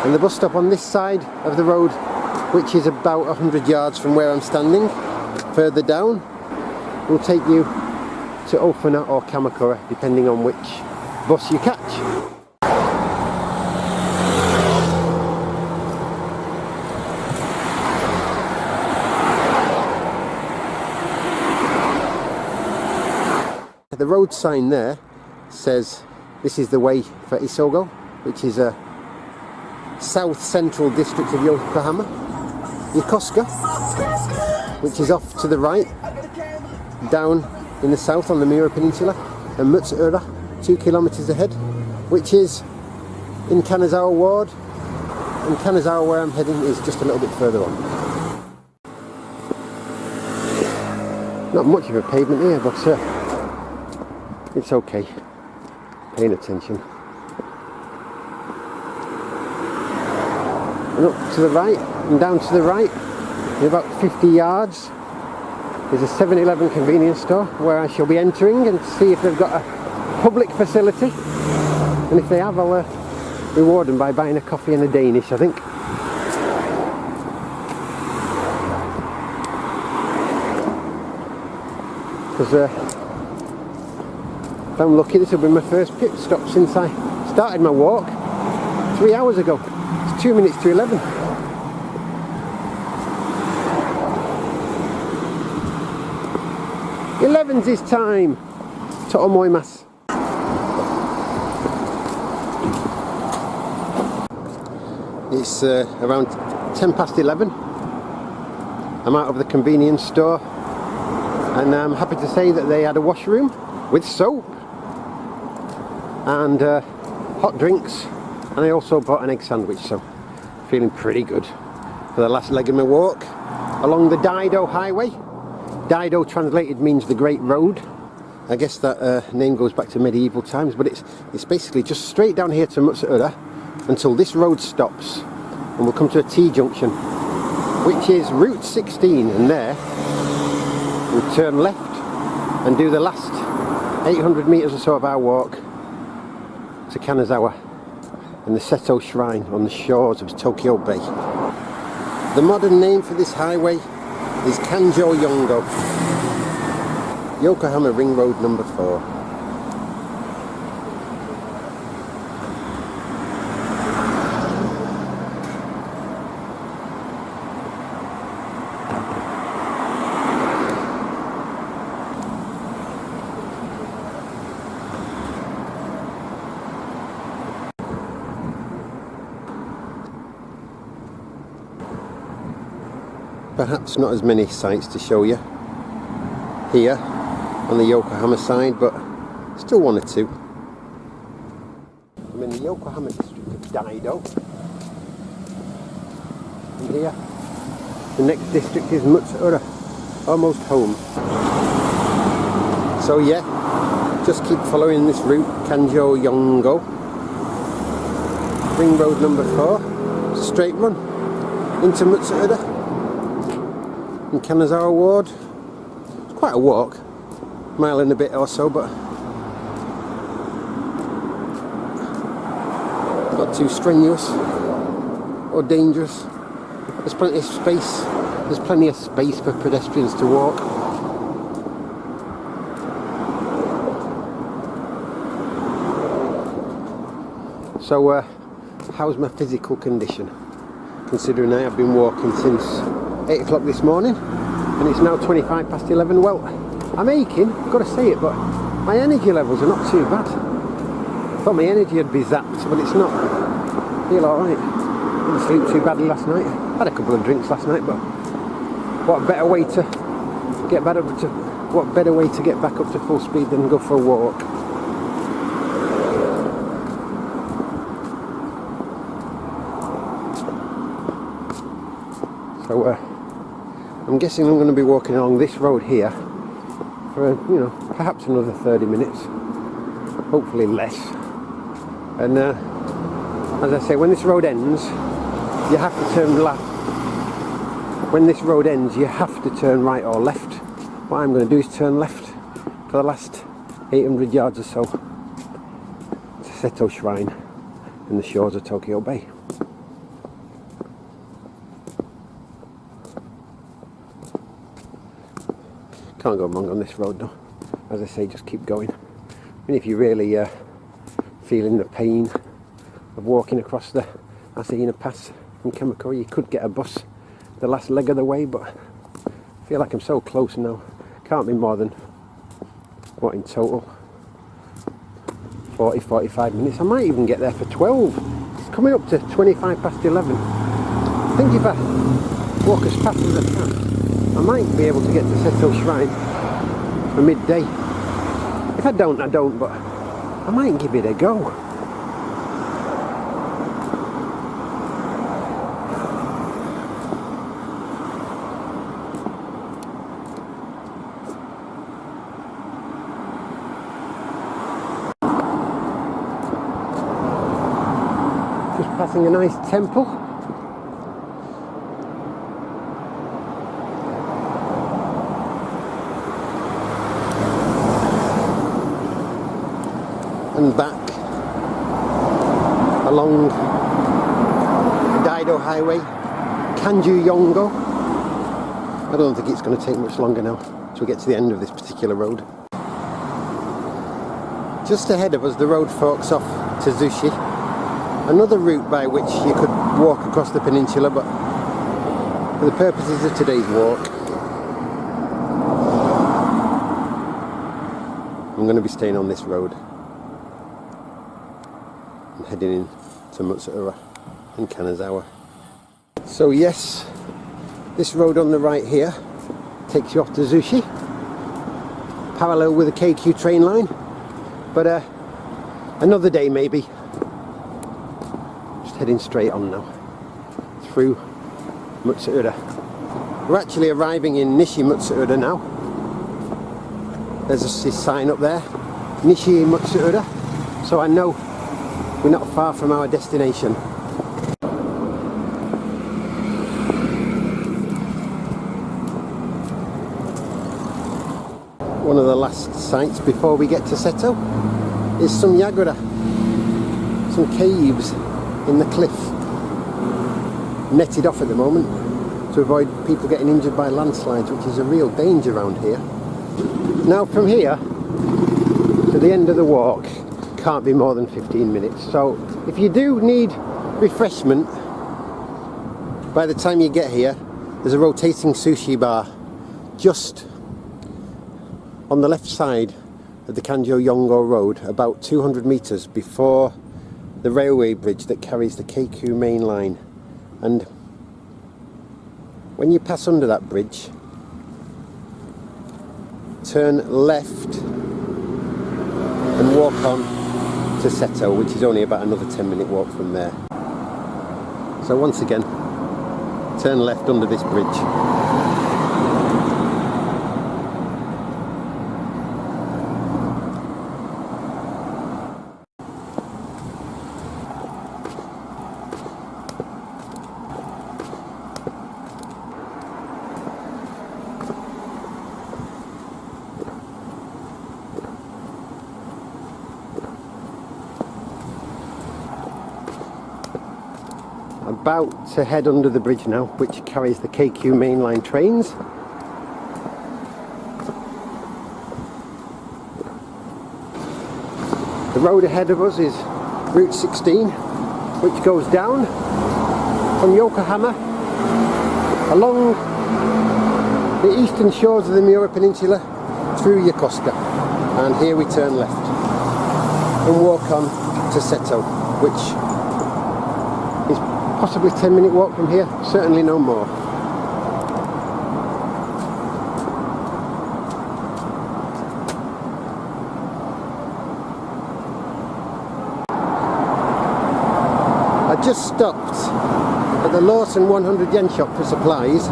And the bus stop on this side of the road, which is about 100 yards from where I'm standing, further down, will take you to Ofuna or Kamakura, depending on which bus you catch. the road sign there says this is the way for Isogo, which is a south central district of Yokohama. Yokosuka, which is off to the right, down in the south on the Miura Peninsula, and Matsuura, 2 kilometers ahead, which is in Kanazawa ward, and Kanazawa, where I'm heading, is just a little bit further on. Not much of a pavement here, but it's okay. Paying attention. And up to the right and down to the right, in about 50 yards, there's a 7-Eleven convenience store where I shall be entering and see if they've got a public facility. And if they have, I'll reward them by buying a coffee and a Danish, I think. Because if I'm lucky, this will be my first pit stop since I started my walk 3 hours ago. It's 2 minutes to 11. 11's his time. Totomoimasu. It's around 10 past 11. I'm out of the convenience store, and I'm happy to say that they had a washroom with soap and hot drinks, and I also bought an egg sandwich, so feeling pretty good for the last leg of my walk along the Daido Highway. Daido translated means the Great Road. I guess that name goes back to medieval times, but it's basically just straight down here to Matsuura until this road stops, and we'll come to a T-junction, which is Route 16, and there we'll turn left and do the last 800 meters or so of our walk to Kanazawa and the Seto Shrine on the shores of Tokyo Bay. The modern name for this highway is Kanjo Yongo, Yokohama Ring Road number 4. Perhaps not as many sights to show you here on the Yokohama side, but still one or two. I'm in the Yokohama district of Daido, and here the next district is Matsuura, almost home. So yeah, just keep following this route, Kanjo Yongo, Ring Road number 4, straight run into Matsuura in Kanazawa ward. It's quite a walk, mile and a bit or so, but not too strenuous or dangerous. There's plenty of space. There's plenty of space for pedestrians to walk. So how's my physical condition, considering I have been walking since 8 o'clock this morning and it's now 25 past 11. Well, I'm aching, I've got to say it, but my energy levels are not too bad. I thought my energy would be zapped, but it's not. I feel alright. I didn't sleep too badly last night. I had a couple of drinks last night, but what better way to get back up to full speed than go for a walk. So I'm guessing I'm going to be walking along this road here for, perhaps another 30 minutes, hopefully less. And as I say, when this road ends, you have to turn left. When this road ends, you have to turn right or left. What I'm going to do is turn left for the last 800 yards or so to Seto Shrine in the shores of Tokyo Bay. Can't go wrong on this road though. As I say, just keep going. I mean, if you're really feeling the pain of walking across the Asahina Pass from Kamakura, you could get a bus the last leg of the way, but I feel like I'm so close now. Can't be more than what in total? 40-45 minutes. I might even get there for 12. It's coming up to 25 past 11. I think if I walk as fast as I can, I might be able to get to Seto Shrine for midday. If I don't, I don't, but I might give it a go. Just passing a nice temple. And back along Daido Highway, Kanju Yongo. I don't think it's going to take much longer now till we get to the end of this particular road. Just ahead of us the road forks off to Zushi, another route by which you could walk across the peninsula, but for the purposes of today's walk I'm going to be staying on this road. Heading in to Matsuura and Kanazawa. So yes, this road on the right here takes you off to Zushi, parallel with the KQ train line, but another day maybe. Just heading straight on now through Matsuura. We're actually arriving in Nishi Matsuura now. There's this sign up there, Nishi Matsuura, so I know we're not far from our destination. One of the last sites before we get to Seto is some Yagura, some caves in the cliff, netted off at the moment to avoid people getting injured by landslides, which is a real danger around here. Now from here to the end of the walk can't be more than 15 minutes, so if you do need refreshment by the time you get here, there's a rotating sushi bar just on the left side of the Kanjo Yongo Road, about 200 metres before the railway bridge that carries the KQ main line. And when you pass under that bridge, turn left and walk on to Seto, which is only about another 10-minute walk from there. So once again, turn left under this bridge. About to head under the bridge now, which carries the KQ mainline trains. The road ahead of us is Route 16, which goes down from Yokohama along the eastern shores of the Miura Peninsula through Yokosuka, and here we turn left and walk on to Seto, which is possibly a 10-minute walk from here, certainly no more. I just stopped at the Lawson 100 yen shop for supplies,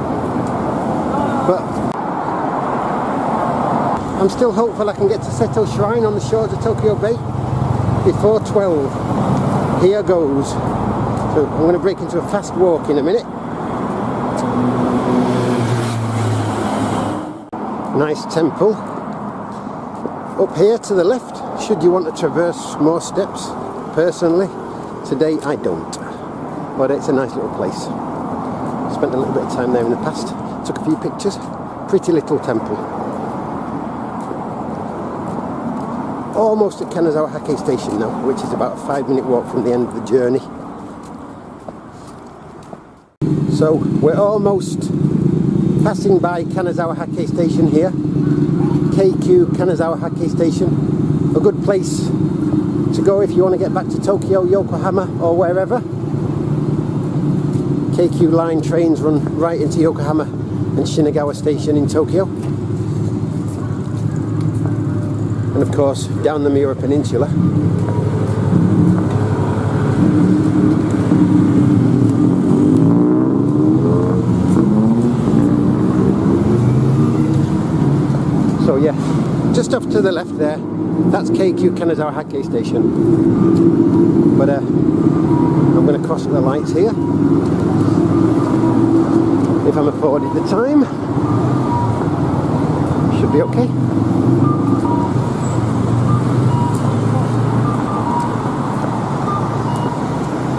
but I'm still hopeful I can get to Seto Shrine on the shores of Tokyo Bay before 12. Here goes. So I'm going to break into a fast walk in a minute. Nice temple. Up here to the left, should you want to traverse more steps. Personally, today I don't. But it's a nice little place. Spent a little bit of time there in the past. Took a few pictures. Pretty little temple. Almost at Kanazawa Station now, which is about a 5-minute walk from the end of the journey. So we're almost passing by Kanazawa Station here. KQ Kanazawa Station, a good place to go if you want to get back to Tokyo, Yokohama or wherever. KQ line trains run right into Yokohama and Shinagawa Station in Tokyo. And of course down the Miura Peninsula. So yeah, just off to the left there, that's KQ Kanazawa Station. But I'm going to cross at the lights here, if I'm afforded the time. Should be okay.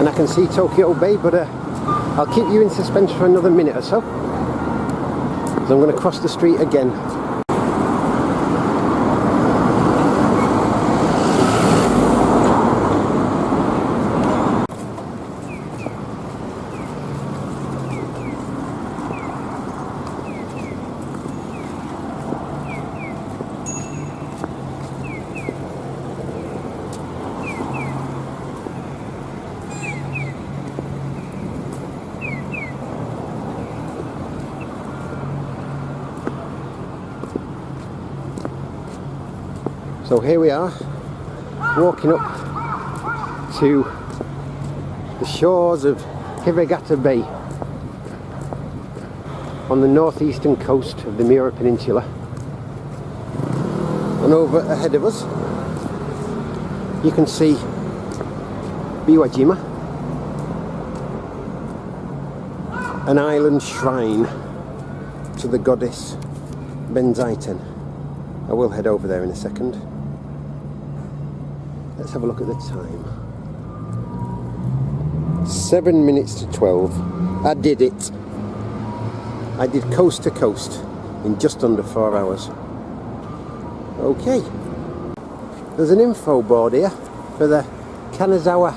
And I can see Tokyo Bay, but I'll keep you in suspense for another minute or so. So I'm going to cross the street again. So here we are, walking up to the shores of Hiragata Bay on the northeastern coast of the Miura Peninsula. And over ahead of us you can see Biwajima, an island shrine to the goddess Benzaiten. I will head over there in a second. Let's have a look at the time. 7 minutes to 12. I did it. I did coast to coast in just under 4 hours. Okay. There's an info board here for the Kanazawa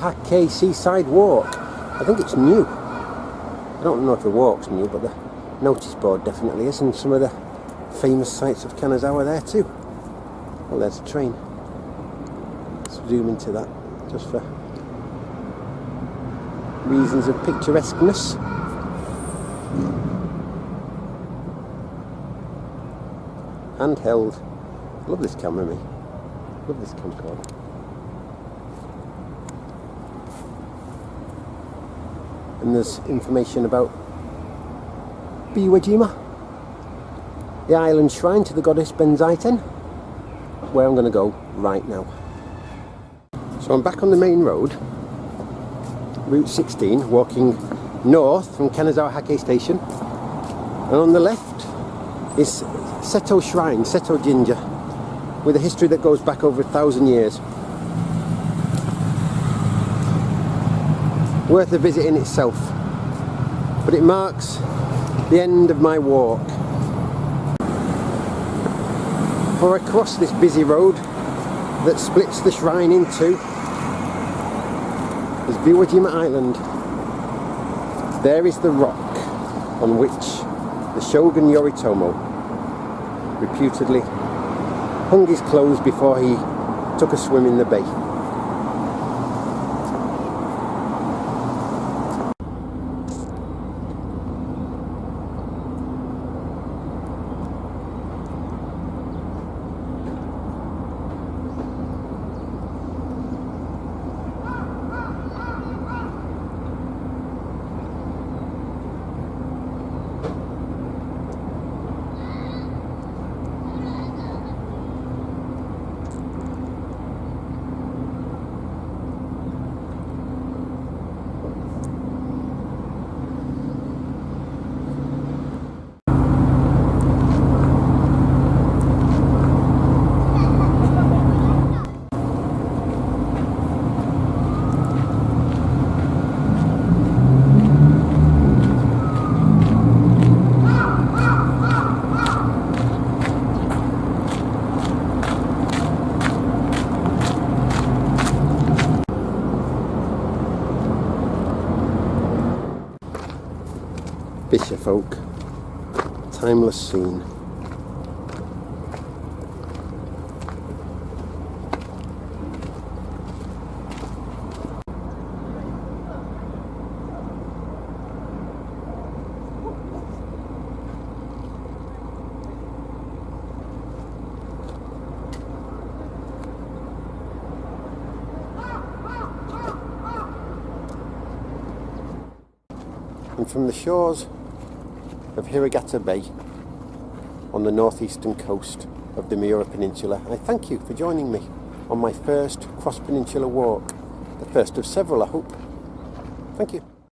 Seaside Walk. I think it's new. I don't know if the walk's new, but the notice board definitely is, and some of the famous sites of Kanazawa there too. Well, there's a train. Zoom into that just for reasons of picturesqueness. Handheld. Love this camera, me. Love this camcorder. And there's information about Biwajima, the island shrine to the goddess Benzaiten, where I'm going to go right now. So I'm back on the main road, Route 16, walking north from Kanazawa Station, and on the left is Seto Shrine, Seto Jinja, with a history that goes back over 1,000 years. Worth a visit in itself, but it marks the end of my walk. For across this busy road that splits the shrine in two is Biwajima Island. There is the rock on which the Shogun Yoritomo reputedly hung his clothes before he took a swim in the bay. Fisher folk, timeless scene. And from the shores of Hiragata Bay on the northeastern coast of the Miura Peninsula, I thank you for joining me on my first cross-peninsula walk, the first of several, I hope. Thank you.